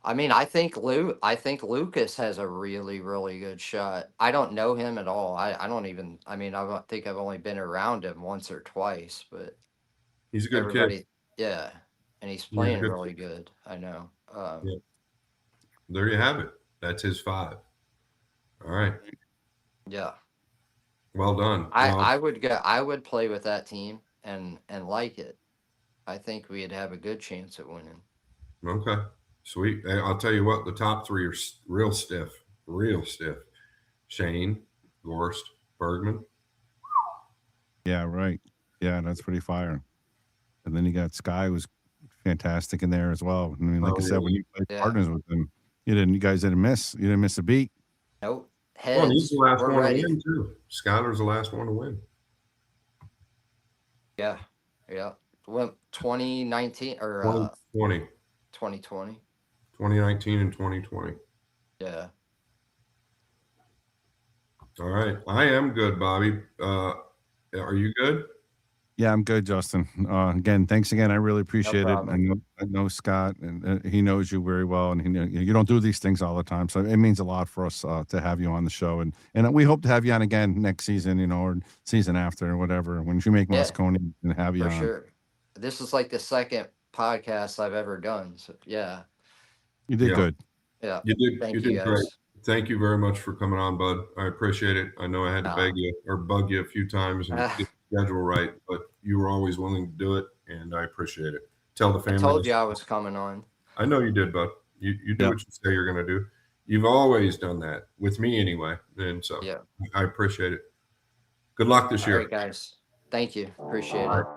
B: I think Lucas has a really, really good shot. I don't know him at all. I don't even. I think I've only been around him once or twice, but
A: He's a good
B: everybody,
A: kid.
B: yeah, and he's
A: He's a
B: playing
A: good
B: really good. I know.
A: Yeah. There you have it. That's his five. All right.
B: Yeah,
A: Well done.
B: I would play with that team and like it. I think we'd have a good chance at winning.
A: Okay. Sweet. Hey, I'll tell you what, the top three are real stiff. Real stiff. Shane, Gorst, Bergman.
C: Yeah, right. Yeah, that's pretty fire. And then you got Sky, who's fantastic in there as well. I mean, like I said, when you played partners with him, you guys didn't miss. You didn't miss a beat.
B: Nope.
A: Well, and he's
B: Heads.
A: the last
B: We're
A: one
B: ready.
A: to win, too. Skyler's the last one to win.
B: Yeah. Went 2019 or
A: 2020.
B: 2020.
A: 2019 and 2020.
B: Yeah.
A: All right. I am good, Bobby. Are you good?
C: Yeah, I'm good, Justin. Again, thanks again. I really appreciate it.
B: problem.
C: I know Scott, and he knows you very well, and you don't do these things all the time, so it means a lot for us to have you on the show, and we hope to have you on again next season, or season after, or whatever. When you make Moscone, and have you
B: For
C: on.
B: sure. This is like the second podcast I've ever done. So yeah.
C: You did good.
B: Yeah.
A: You did.
B: Thank
A: you
B: you
A: did great.
B: guys.
A: Thank you very much for coming on, bud. I appreciate it. I know I had to beg you or bug you a few times and get the schedule right, but you were always willing to do it, and I appreciate it. Tell the family.
B: I told you I was coming on.
A: I know you did, bud. You do what you say you're going to do. You've always done that with me anyway, and so
B: Yeah.
A: I appreciate it. Good luck this
B: All
A: year.
B: right, guys. Thank you. Appreciate
A: All
B: it.
A: right.